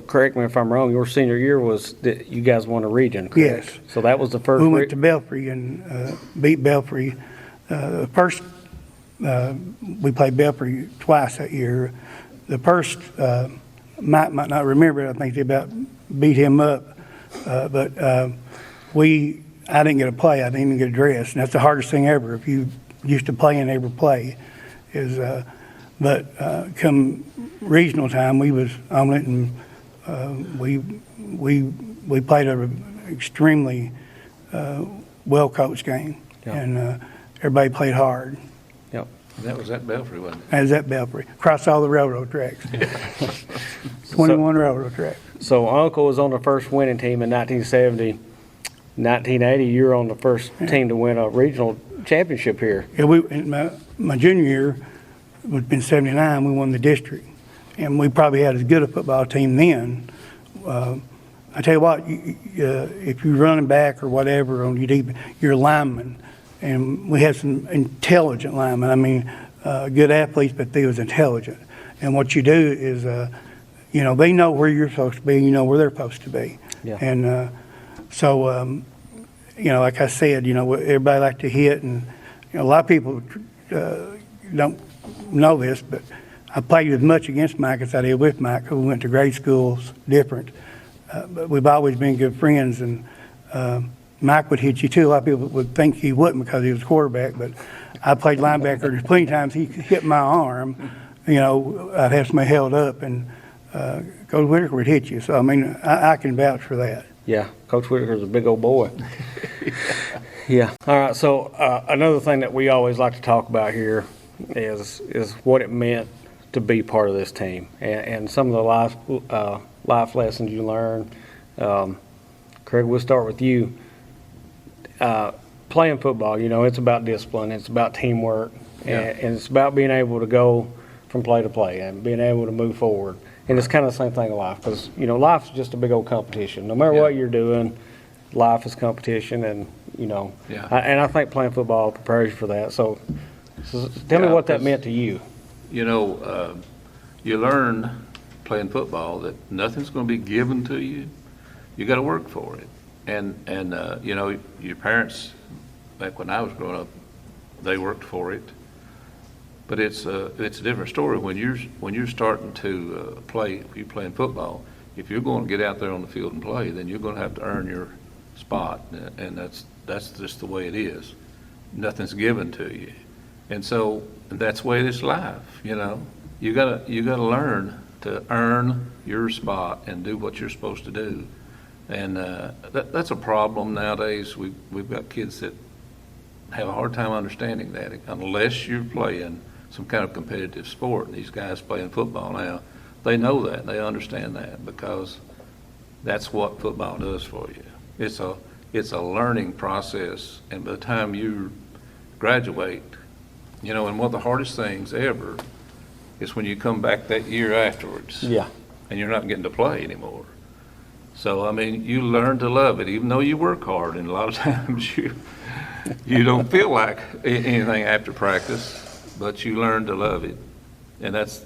Speaker 3: correct me if I'm wrong, your senior year was that you guys won a region, correct?
Speaker 11: Yes.
Speaker 3: So that was the first.
Speaker 11: We went to Belfry and beat Belfry. First, we played Belfry twice that year. The first, Mike might not remember it. I think they about beat him up. But I didn't get a play. I didn't even get a dress. And that's the hardest thing ever. If you used to play and never play, but come regional time, we was omelet, and we played an extremely well coached game, and everybody played hard.
Speaker 3: Yep.
Speaker 10: And that was at Belfry, wasn't it?
Speaker 11: That was at Belfry, across all the railroad tracks. 21 railroad tracks.
Speaker 3: So Uncle was on the first winning team in 1970. 1980, you were on the first team to win a regional championship here.
Speaker 11: Yeah, in my junior year, would have been 79, we won the district. And we probably had as good a football team then. I tell you what, if you're running back or whatever on your deep, you're a lineman. And we had some intelligent linemen. I mean, good athletes, but they was intelligent. And what you do is, they know where you're supposed to be, and you know where they're supposed to be.
Speaker 3: Yeah.
Speaker 11: And so, like I said, everybody like to hit, and a lot of people don't know this, but I played as much against Mike as I did with Mike. We went to grade schools different, but we've always been good friends. And Mike would hit you too. A lot of people would think he wouldn't because he was quarterback, but I played linebacker. There's plenty of times he hit my arm. I'd have somebody held up, and Coach Whitaker would hit you. So I mean, I can vouch for that.
Speaker 3: Yeah, Coach Whitaker's a big old boy. Yeah. All right. So another thing that we always like to talk about here is what it meant to be part of this team, and some of the life lessons you learned. Craig, we'll start with you. Playing football, it's about discipline, it's about teamwork, and it's about being able to go from play to play and being able to move forward. And it's kind of the same thing in life, because life's just a big old competition. No matter what you're doing, life is competition, and I think playing football prepares you for that. So tell me what that meant to you.
Speaker 10: You learn playing football that nothing's going to be given to you. You got to work for it. And your parents, back when I was growing up, they worked for it. But it's a different story when you're starting to play. If you're playing football, if you're going to get out there on the field and play, then you're going to have to earn your spot, and that's just the way it is. Nothing's given to you, and so that's the way it is life. You gotta learn to earn your spot and do what you're supposed to do, and that's a problem nowadays. We've got kids that have a hard time understanding that unless you're playing some kind of competitive sport. And these guys playing football now, they know that, they understand that, because that's what football does for you. It's a learning process, and by the time you graduate, and one of the hardest things ever is when you come back that year afterwards.
Speaker 3: Yeah. And
Speaker 10: you're not getting to play anymore. So, I mean, you learn to love it, even though you work hard, and a lot of times you don't feel like anything after practice, but you learn to love it. And that's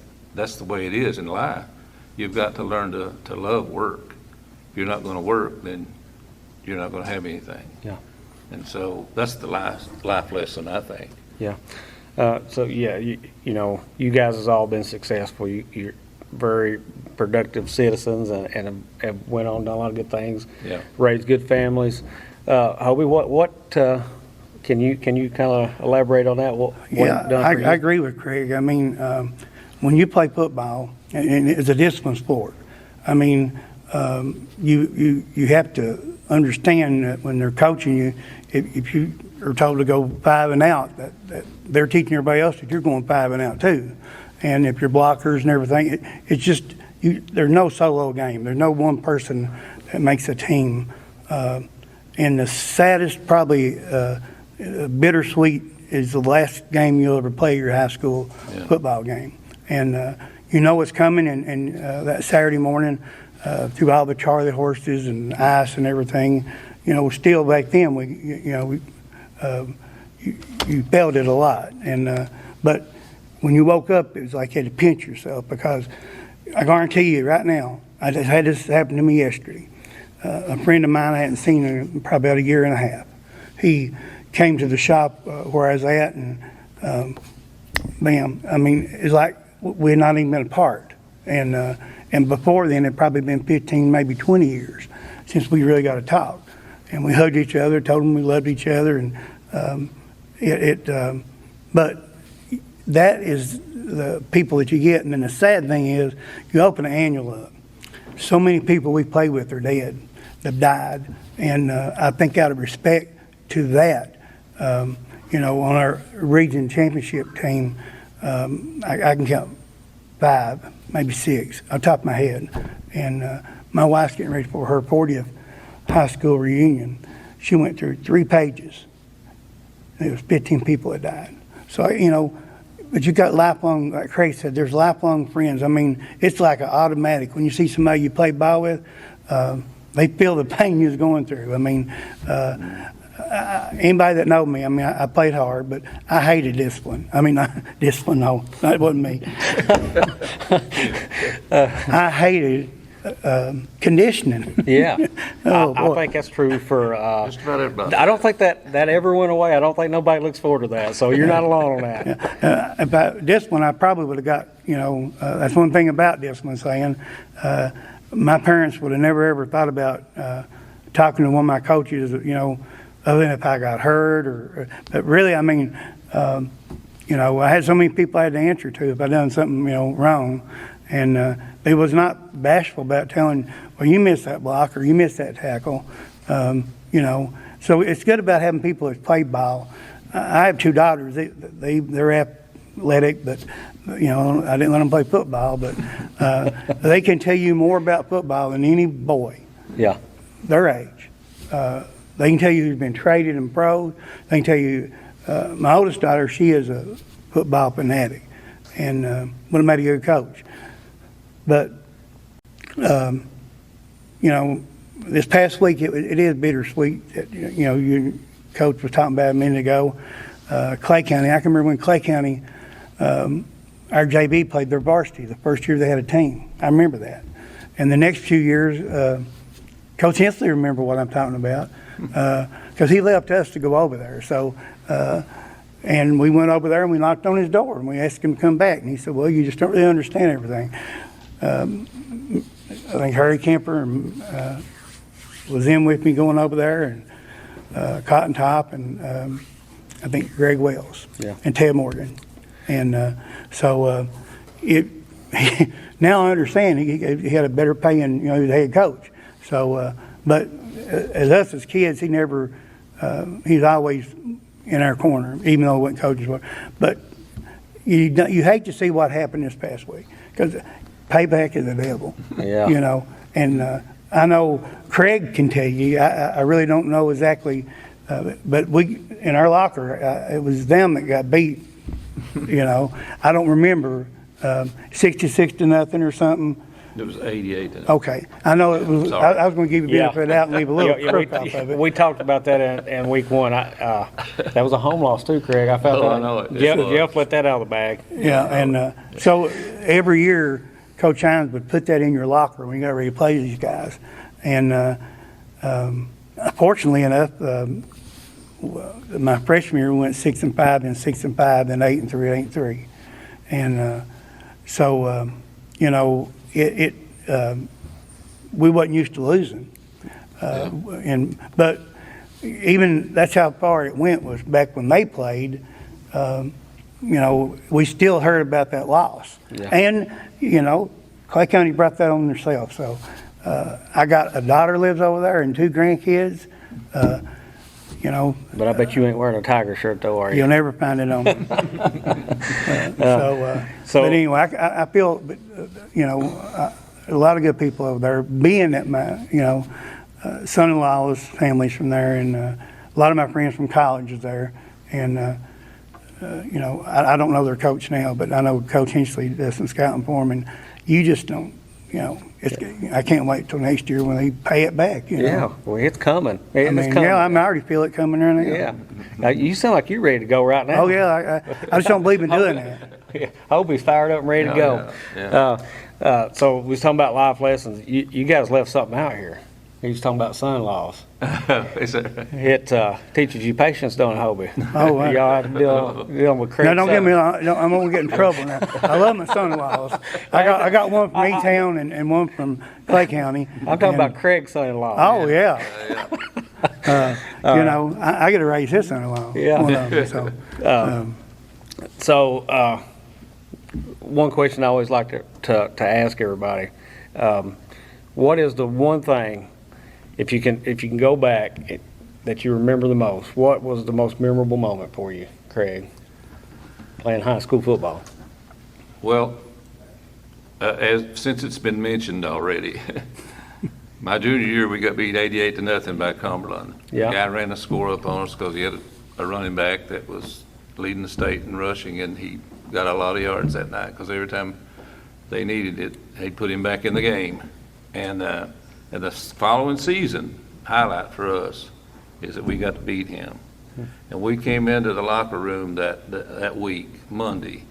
Speaker 10: the way it is in life. You've got to learn to love work. If you're not going to work, then you're not going to have anything.
Speaker 3: Yeah.
Speaker 10: And so that's the life lesson, I think.
Speaker 3: Yeah. You guys has all been successful. You're very productive citizens and have went on, done a lot of good things.
Speaker 10: Yeah.
Speaker 3: Raised good families. Hobie, what can you kind of elaborate on that?
Speaker 11: I agree with Craig. I mean, when you play football, and it's a disciplined sport, I mean, you have to understand that when they're coaching you, if you are told to go 5 and out, that they're teaching everybody else that you're going 5 and out too. And if you're blockers and everything, it's just there's no solo game. There's no one person that makes a team. And the saddest, probably bittersweet, is the last game you'll ever play your high school football game. And you know what's coming, and that Saturday morning, through all the Charlie horses and ice and everything, still back then, you felt it a lot. And but when you woke up, it was like you had to pinch yourself, because I guarantee you right now, I just had this happen to me yesterday. A friend of mine I hadn't seen in probably about a year and a half. He came to the shop where I was at, and bam, I mean, it's like we had not even been apart. And before then, it'd probably been 15, maybe 20 years since we really got to talk. And we hugged each other, told them we loved each other, and but that is the people that you get. And then the sad thing is, you open an annual up. So many people we play with are dead, they've died. And I think out of respect to that, on our region championship team, I can count 5, maybe 6, on top of my head. And my wife's getting ready for her 40th high school reunion. She went through 3 pages. There was 15 people that died. So, but you got lifelong, like Craig said, there's lifelong friends. I mean, it's like an automatic. When you see somebody you play ball with, they feel the pain you're going through. I mean, anybody that know me, I mean, I played hard, but I hated discipline. I mean, discipline, no, that wasn't me. I hated conditioning.
Speaker 3: Yeah.
Speaker 11: Oh,
Speaker 3: I
Speaker 11: boy.
Speaker 3: think that's true for,
Speaker 10: Just about everybody.
Speaker 3: I don't think that ever went away. I don't think nobody looks forward to that. So you're not alone on that.
Speaker 11: About discipline, I probably would have got, that's one thing about discipline, saying my parents would have never ever thought about talking to one of my coaches, other than if I got hurt but really, I mean, I had so many people I had to answer to if I done something, wrong. And they was not bashful about telling, well, you missed that block or you missed that tackle, So it's good about having people that play ball. I have 2 daughters. They're athletic, but, I didn't let them play football. But they can tell you more about football than any boy
Speaker 3: Yeah.
Speaker 11: their age. They can tell you who's been traded in pros. They can tell you, my oldest daughter, she is a football fanatic and would have made a good coach. But, this past week, it is bittersweet. That, your coach was talking about a minute ago. Clay County, I can remember when Clay County, our JV played their varsity, the first year they had a team. I remember that. And the next few years, Coach Hensley remember what I'm talking about, because he left us to go over there. So, and we went over there and we knocked on his door and we asked him to come back. And he said, well, you just don't really understand everything. I think Harry Kemper was in with me going over there, and Cotton Top, and I think Greg Wells, and Ted Morgan. And so now I understand he had a better paying, he was a head coach. So, but as us as kids, he's always in our corner, even though we wasn't coaches. But you hate to see what happened this past week, because payback is the devil.
Speaker 3: Yeah.
Speaker 11: And I know Craig can tell you. I really don't know exactly, but we in our locker, it was them that got beat. I don't remember 66-0 or something.
Speaker 10: It was 88.
Speaker 11: Okay, I know it was. I was going to give you a benefit of the doubt and leave a little truth off of it.
Speaker 3: We talked about that in week 1. That was a home loss too, Craig. I felt that.
Speaker 10: I know it.
Speaker 3: Jeff let that out of the bag.
Speaker 11: Yeah, and so every year, Coach Hines would put that in your locker when you got ready to play these guys. And fortunately enough, my freshman year we went 6-5, then 6-5, then 8-3, 8-3, and so we wasn't used to losing, but even that's how far it went was back when they played. We still heard about that loss, and Clay County brought that on themselves. So I got a daughter lives over there and 2 grandkids.
Speaker 3: But I bet you ain't wearing a Tiger shirt though, are you?
Speaker 11: You'll never find it on me. But anyway, I feel, a lot of good people over there. Being that son-in-law's family's from there, and a lot of my friends from college is there. And you know, I don't know their coach now, but I know Coach Hinchley does some scouting for them, and you just don't, you know, I can't wait till next year when they pay it back. You know?
Speaker 3: Yeah, well, it's coming. It's coming.
Speaker 11: Yeah, I already feel it coming there now.
Speaker 3: Yeah. Now, you sound like you're ready to go right now.
Speaker 11: Oh, yeah, I just don't believe in doing that.
Speaker 3: Yeah, I hope he's fired up and ready to go.
Speaker 10: Yeah.
Speaker 3: So we was talking about life lessons. You guys left something out here. He was talking about son-in-laws. It teaches you patience, don't it, Hobie?
Speaker 11: Oh, wow.
Speaker 3: Y'all have to deal with Craig.
Speaker 11: No, don't get me wrong. I'm gonna get in trouble now. I love my son-in-laws. I got one from E-Town and one from Clay County.
Speaker 3: I'm talking about Craig's son-in-law.
Speaker 11: Oh, yeah. You know, I get to raise his son-in-law.
Speaker 3: Yeah.
Speaker 11: One of them,
Speaker 3: So, one question I always like to ask everybody: what is the one thing, if you can go back, that you remember the most? What was the most memorable moment for you, Craig, playing high school football?
Speaker 10: Well, since it's been mentioned already, my junior year we got beat 88-0 by Cumberland.
Speaker 3: Yeah.
Speaker 10: The guy ran the score up on us because he had a running back that was leading the state in rushing, and he got a lot of yards that night because every time they needed it, they'd put him back in the game. And the following season, highlight for us is that we got to beat him. And we came into the locker room that week, Monday.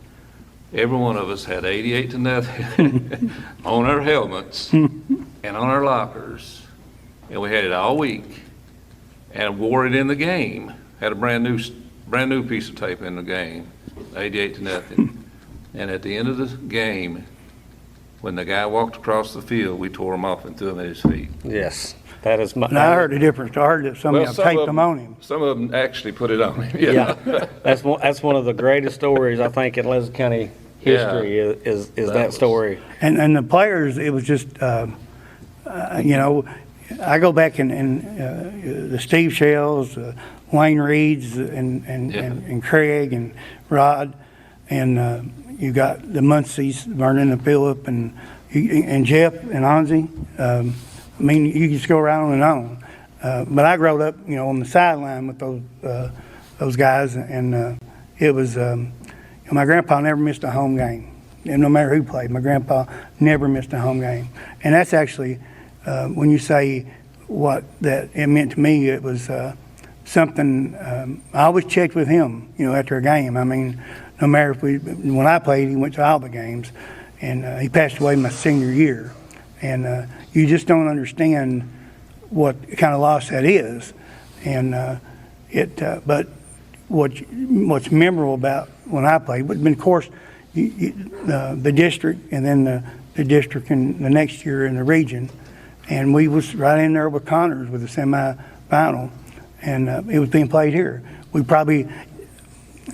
Speaker 10: Every one of us had 88-0 on our helmets and on our lockers, and we had it all week, and wore it in the game. Had a brand new piece of tape in the game, 88-0. And at the end of the game, when the guy walked across the field, we tore him off and threw him at his feet.
Speaker 3: Yes, that is my.
Speaker 11: and I heard the difference. I heard that some of them taped them on him.
Speaker 10: Some of them actually put it on him.
Speaker 3: Yeah, that's one of the greatest stories I think in Leslie County history is that story.
Speaker 11: And the players, it was just, you know, I go back in the Steve Shells, Wayne Reeds, and Craig and Rod, and you got the Muncies, Vernon and Phillip, and Jeff and Onzie. I mean, you just go around and on. But I grew up, you know, on the sideline with those guys, and it was. My grandpa never missed a home game, and no matter who played, my grandpa never missed a home game. And that's actually, when you say what that it meant to me, it was something. I always checked with him, you know, after a game. I mean, no matter when I played, he went to all the games, and he passed away my senior year. And you just don't understand what kind of loss that is, and but what's memorable about when I played would have been, of course, the district, and then the district in the next year in the region, and we was right in there with Connors with the semifinal, and it was being played here. We probably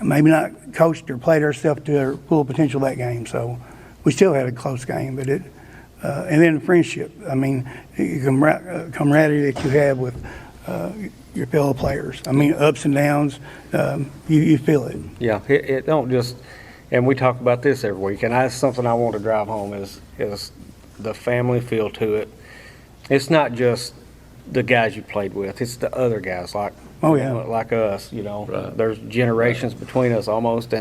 Speaker 11: maybe not coached or played ourselves to our full potential that game, so we still had a close game. But it and then the friendship. I mean, the camaraderie that you have with your fellow players. I mean, ups and downs, you feel it.
Speaker 3: Yeah, it don't just, and we talk about this every week, and that's something I want to drive home is the family feel to it. It's not just the guys you played with; it's the other guys like like us. You know, right. There's generations between us almost,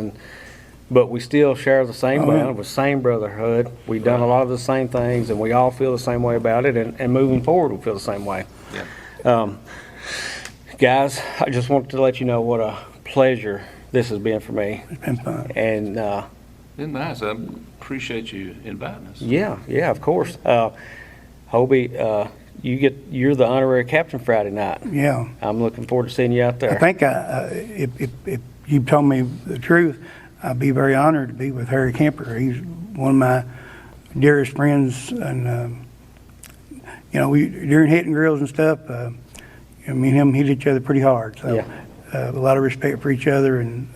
Speaker 3: but we still share the same bond, the same brotherhood. We've done a lot of the same things, and we all feel the same way about it. And moving forward, we feel the same way. Yeah. Guys, I just wanted to let you know what a pleasure this has been for me.
Speaker 11: It's been fun.
Speaker 10: It's
Speaker 3: And
Speaker 10: been nice. I appreciate you inviting us.
Speaker 3: Yeah, of course. Hobie, you're the honorary captain Friday night.
Speaker 11: Yeah.
Speaker 3: I'm looking forward to seeing you out there.
Speaker 11: I think if you told me the truth, I'd be very honored to be with Harry Kemper. He's one of my dearest friends, and you know, we during hitting grills and stuff. Me and him hit each other pretty hard, so a lot of respect for each other, and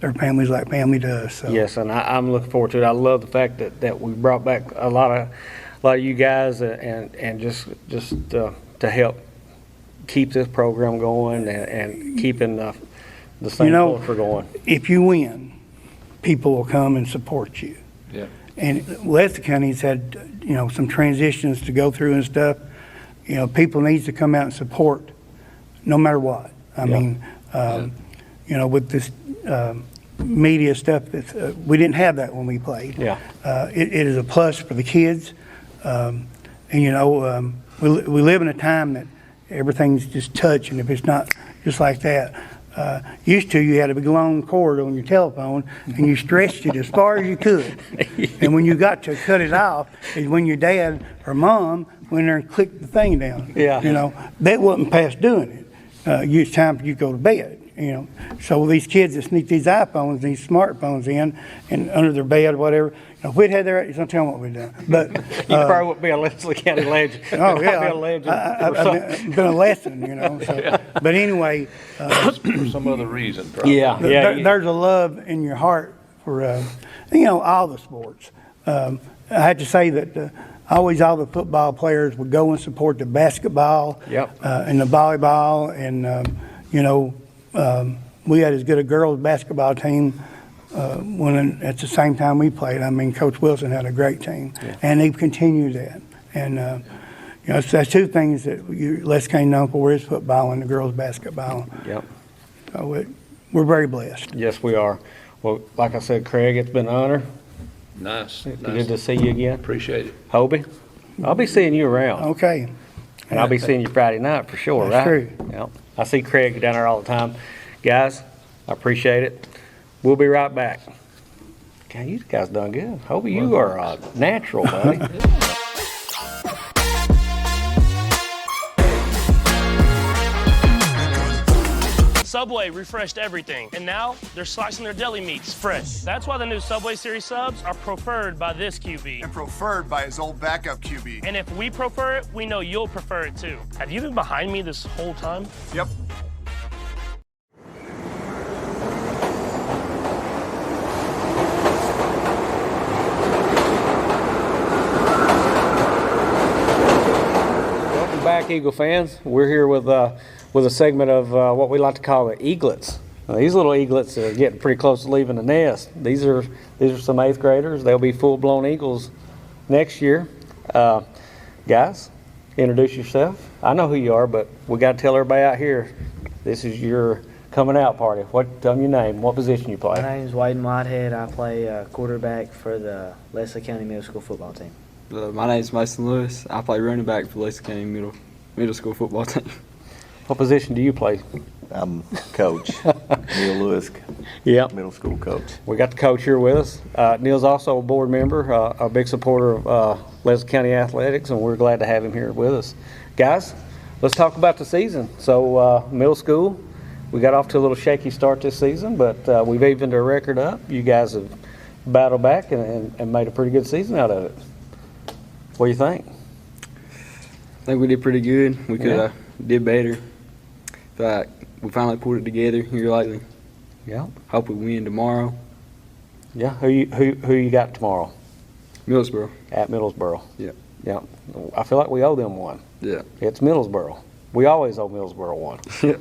Speaker 11: their families like family to us. So.
Speaker 3: Yes, and I'm looking forward to it. I love the fact that we brought back a lot of you guys, and just to help keep this program going and keeping the same culture going.
Speaker 11: If you win, people will come and support you.
Speaker 10: Yeah.
Speaker 11: And Leslie County's had some transitions to go through and stuff. people needs to come out and support no matter what. I mean, with this media stuff, we didn't have that when we played.
Speaker 3: Yeah.
Speaker 11: It is a plus for the kids. We live in a time that everything's just touch, and if it's not just like that, used to you had a big long cord on your telephone and you stretched it as far as you could. And when you got to cut it off is when your dad or mom went there and clicked the thing down.
Speaker 3: Yeah.
Speaker 11: That wasn't past doing it. It's time for you to go to bed. So these kids that sneak these iPhones, these smartphones in and under their bed or whatever, if we'd had their, don't tell them what we'd done. But
Speaker 3: You probably wouldn't be a Leslie County legend.
Speaker 11: Oh yeah,
Speaker 3: Be a legend.
Speaker 11: I've been a lesson, So. But anyway,
Speaker 10: For some other reason, probably.
Speaker 11: there's a love in your heart for all the sports. I have to say that always all the football players would go and support the basketball and the volleyball, and we had as good a girls basketball team when at the same time we played. I mean, Coach Wilson had a great team, and they've continued that. And that's two things that Les County known for is football and the girls basketball.
Speaker 3: Yep.
Speaker 11: So we're very blessed.
Speaker 3: Yes, we are. Well, like I said, Craig, it's been an honor.
Speaker 10: Nice.
Speaker 3: Good to see you again.
Speaker 10: Appreciate it.
Speaker 3: Hobie, I'll be seeing you around.
Speaker 11: Okay.
Speaker 3: And I'll be seeing you Friday night for sure,
Speaker 11: That's
Speaker 3: right?
Speaker 11: true.
Speaker 3: Yep. I see Craig down there all the time. Guys, I appreciate it. We'll be right back. God, you guys done good. Hobie, you are a natural, buddy.
Speaker 4: Subway refreshed everything, and now they're slicing their deli meats fresh. That's why the new Subway Series subs are preferred by this QB.
Speaker 5: And preferred by his old backup QB.
Speaker 4: And if we prefer it, we know you'll prefer it too. Have you been behind me this whole time?
Speaker 5: Yep.
Speaker 3: Welcome back, Eagle fans. We're here with a segment of what we like to call the eaglets. These little eaglets are getting pretty close to leaving the nest. These are some 8th graders. They'll be full-blown Eagles next year. Guys, introduce yourself. I know who you are, but we got to tell everybody out here, this is your coming out party. Tell them your name, what position you play.
Speaker 12: My name is Waden Whitehead. I play quarterback for the Leslie County Middle School football team.
Speaker 13: My name is Mason Lewis. I play running back for Leslie County Middle School football team.
Speaker 3: What position do you play?
Speaker 14: I'm coach, Neil Lewis, middle school coach.
Speaker 3: We got the coach here with us. Neil's also a board member, a big supporter of Leslie County Athletics, and we're glad to have him here with us. Guys, let's talk about the season. So middle school, we got off to a little shaky start this season, but we've evened our record up. You guys have battled back and made a pretty good season out of it. What do you think?
Speaker 13: I think we did pretty good. We could have did better. But we finally pulled it together here lately.
Speaker 3: Yeah.
Speaker 13: Hope we win tomorrow.
Speaker 3: Yeah. Who you got tomorrow?
Speaker 13: Middlesboro.
Speaker 3: At Middlesboro.
Speaker 13: Yeah.
Speaker 3: Yeah. I feel like we owe them one.
Speaker 13: Yeah.
Speaker 3: It's Middlesboro. We always owe Middlesboro one.
Speaker 13: Yeah.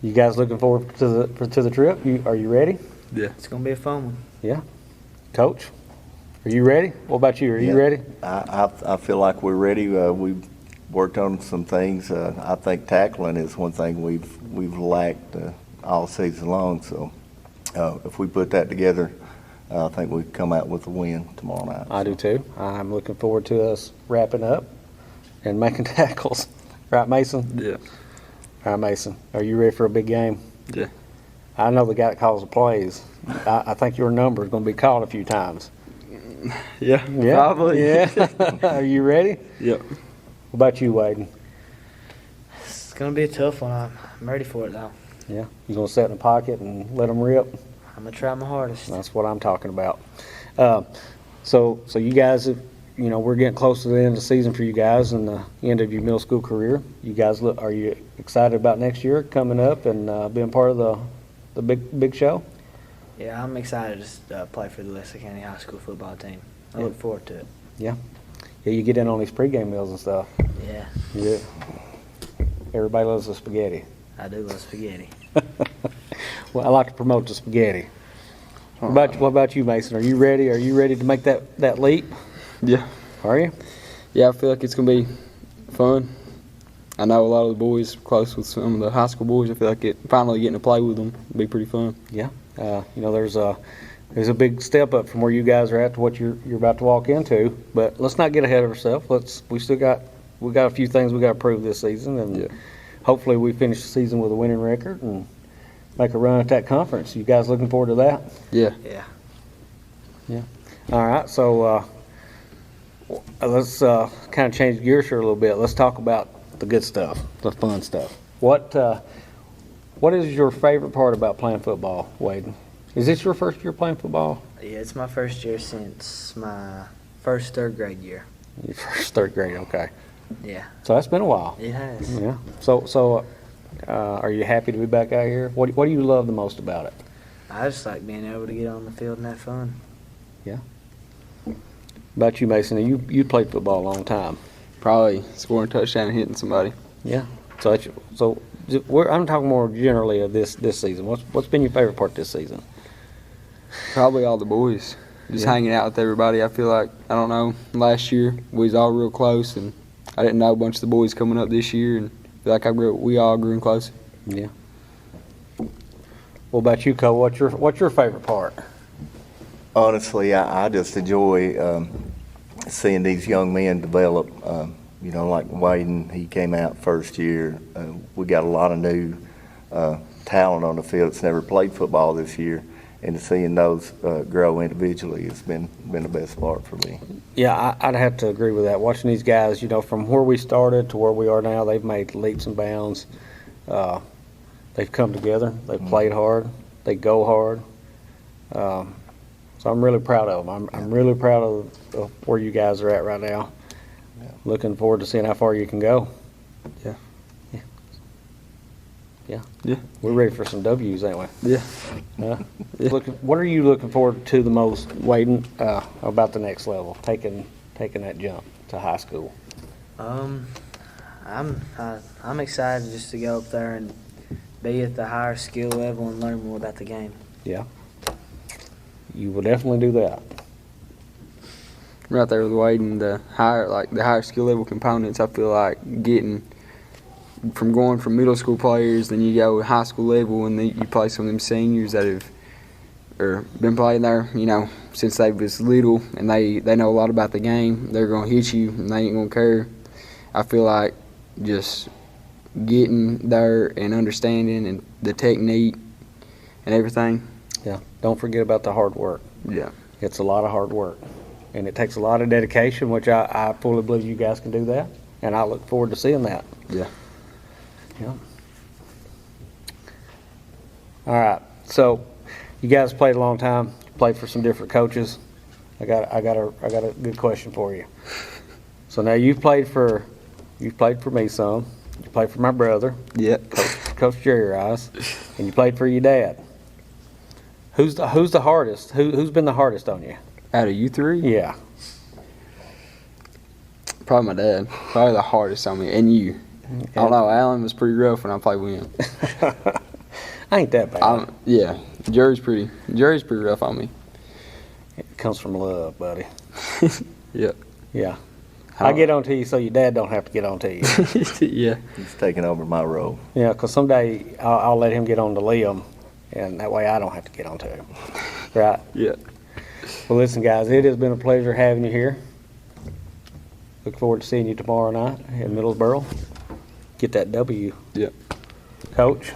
Speaker 3: You guys looking forward to the trip? Are you ready?
Speaker 13: Yeah.
Speaker 12: It's going to be a fun one.
Speaker 3: Yeah. Coach, are you ready? What about you? Are you ready?
Speaker 14: I feel like we're ready. We've worked on some things. I think tackling is one thing we've lacked all season long. So if we put that together, I think we come out with a win tomorrow night.
Speaker 3: I do too. I'm looking forward to us wrapping up and making tackles. Right, Mason?
Speaker 13: Yeah.
Speaker 3: All right, Mason. Are you ready for a big game?
Speaker 13: Yeah.
Speaker 3: I know the guy that calls the plays. I think your number is going to be called a few times.
Speaker 13: Yeah, probably.
Speaker 3: Yeah. Are you ready?
Speaker 13: Yep.
Speaker 3: What about you, Waden?
Speaker 12: It's going to be a tough one. I'm ready for it, though.
Speaker 3: Yeah. You going to sit in the pocket and let them rip?
Speaker 12: I'm going to try my hardest.
Speaker 3: That's what I'm talking about. So you guys, we're getting close to the end of the season for you guys and the end of your middle school career. You guys, are you excited about next year coming up and being part of the big show?
Speaker 12: Yeah, I'm excited to play for the Leslie County High School football team. I look forward to it.
Speaker 3: Yeah. Yeah, you get in on these pregame meals and stuff.
Speaker 12: Yeah.
Speaker 3: Yeah. Everybody loves the spaghetti.
Speaker 12: I do love spaghetti.
Speaker 3: Well, I like to promote the spaghetti. What about you, Mason? Are you ready? Are you ready to make that leap?
Speaker 13: Yeah.
Speaker 3: Are you?
Speaker 13: Yeah, I feel like it's going to be fun. I know a lot of the boys, close with some of the high school boys. I feel like finally getting to play with them would be pretty fun.
Speaker 3: Yeah. There's a big step up from where you guys are at to what you're about to walk into. But let's not get ahead of ourselves. We got a few things we got to prove this season, and hopefully we finish the season with a winning record and make a run at that conference. You guys looking forward to that?
Speaker 13: Yeah.
Speaker 3: Yeah. All right. So let's kind of change gears here a little bit. Let's talk about the good stuff, the fun stuff. What is your favorite part about playing football, Wade? Is this your first year playing football?
Speaker 12: Yeah, it's my first year since my first third grade year.
Speaker 3: Your first third grade, okay.
Speaker 12: Yeah.
Speaker 3: So that's been a while.
Speaker 12: It has.
Speaker 3: Yeah. So are you happy to be back out here? What do you love the most about it?
Speaker 12: I just like being able to get on the field and have fun.
Speaker 3: Yeah. About you, Mason? You played football a long time.
Speaker 13: Probably scoring a touchdown and hitting somebody.
Speaker 3: Yeah. So I'm talking more generally of this season. What's been your favorite part this season?
Speaker 13: Probably all the boys. Just hanging out with everybody. I feel like, I don't know, last year we was all real close, and I didn't know a bunch of the boys coming up this year, and I feel like we all grew close.
Speaker 3: Yeah. What about you, Cole? What's your favorite part?
Speaker 14: Honestly, I just enjoy seeing these young men develop. Like Waden, he came out first year. We got a lot of new talent on the field that's never played football this year, and seeing those grow individually has been the best part for me.
Speaker 3: Yeah, I'd have to agree with that. Watching these guys, from where we started to where we are now, they've made leaps and bounds. They've come together. They've played hard. They go hard. So I'm really proud of them. I'm really proud of where you guys are at right now. Yeah. Looking forward to seeing how far you can go. Yeah. We're ready for some W's, ain't we?
Speaker 13: Yeah.
Speaker 3: What are you looking forward to the most, Waden, about the next level, taking that jump to high school?
Speaker 12: I'm excited just to go up there and be at the higher skill level and learn more about the game.
Speaker 3: Yeah. You will definitely do that.
Speaker 13: Right there with Waden, the higher skill level components, I feel like getting going from middle school players, then you go high school level, and then you play some of them seniors that have been playing there, since they was little, and they know a lot about the game. They're gonna hit you, and they ain't gonna care. I feel like just getting there and understanding and the technique and everything.
Speaker 3: Yeah. Don't forget about the hard work.
Speaker 13: Yeah.
Speaker 3: It's a lot of hard work, and it takes a lot of dedication, which I fully believe you guys can do that, and I look forward to seeing that.
Speaker 13: Yeah.
Speaker 3: Yeah. All right. So, you guys played a long time. Played for some different coaches. I got a good question for you. So now you've played for me some. You played for my brother.
Speaker 13: Yeah.
Speaker 3: Coach Jerry Rice, and you played for your dad. Who's the hardest? Who's been the hardest on you?
Speaker 13: Out of you three?
Speaker 3: Yeah.
Speaker 13: Probably my dad. Probably the hardest on me, and you. I don't know. Alan was pretty rough when I played with him.
Speaker 3: I ain't that bad.
Speaker 13: Yeah. Jerry's pretty rough on me.
Speaker 3: It comes from love, buddy.
Speaker 13: Yeah.
Speaker 3: Yeah. I get on to you so your dad don't have to get on to you.
Speaker 13: Yeah.
Speaker 14: He's taking over my role.
Speaker 3: Yeah, because someday I'll let him get on to Liam, and that way I don't have to get on to him. Right?
Speaker 13: Yeah.
Speaker 3: Well, listen, guys, it has been a pleasure having you here. Look forward to seeing you tomorrow night in Middlesboro. Get that W.
Speaker 13: Yeah.
Speaker 3: Coach,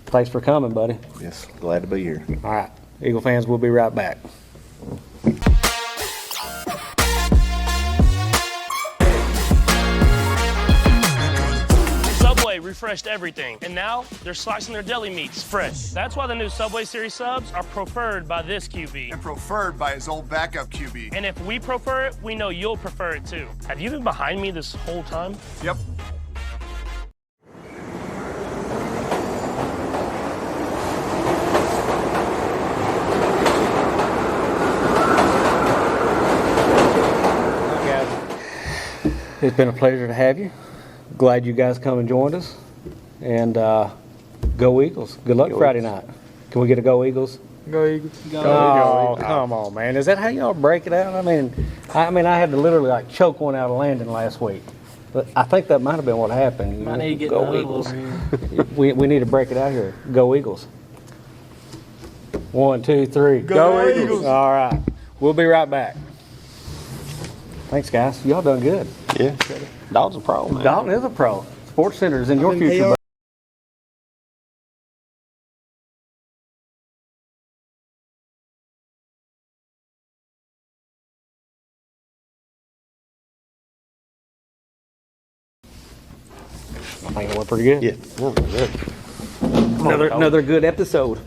Speaker 3: thanks for coming, buddy.
Speaker 14: Yes, glad to be here.
Speaker 3: All right. Eagle fans, we'll be right back.
Speaker 4: Subway refreshed everything, and now they're slicing their deli meats fresh. That's why the new Subway Series subs are preferred by this QB.
Speaker 5: And preferred by his old backup QB.
Speaker 4: And if we prefer it, we know you'll prefer it too. Have you been behind me this whole time?
Speaker 5: Yep.
Speaker 3: It's been a pleasure to have you. Glad you guys come and joined us. And go Eagles. Good luck Friday night. Can we get a go Eagles?
Speaker 13: Go Eagles.
Speaker 3: Oh, come on, man. Is that how y'all break it out? I mean, I had to literally choke one out of Landon last week. But I think that might have been what happened.
Speaker 9: Might need to get
Speaker 3: Go
Speaker 9: the huddle
Speaker 3: Eagles.
Speaker 9: over here.
Speaker 3: We need to break it out here. Go Eagles. 1, 2, 3.
Speaker 5: Go Eagles.
Speaker 3: All right. We'll be right back. Thanks, guys. Y'all done good.
Speaker 2: Yeah. Dalton's a pro, man.
Speaker 3: Dalton is a pro. Sports Center is in your future.
Speaker 9: PR.
Speaker 3: I think it went pretty good.
Speaker 2: Yeah. No, good.
Speaker 3: Another good episode.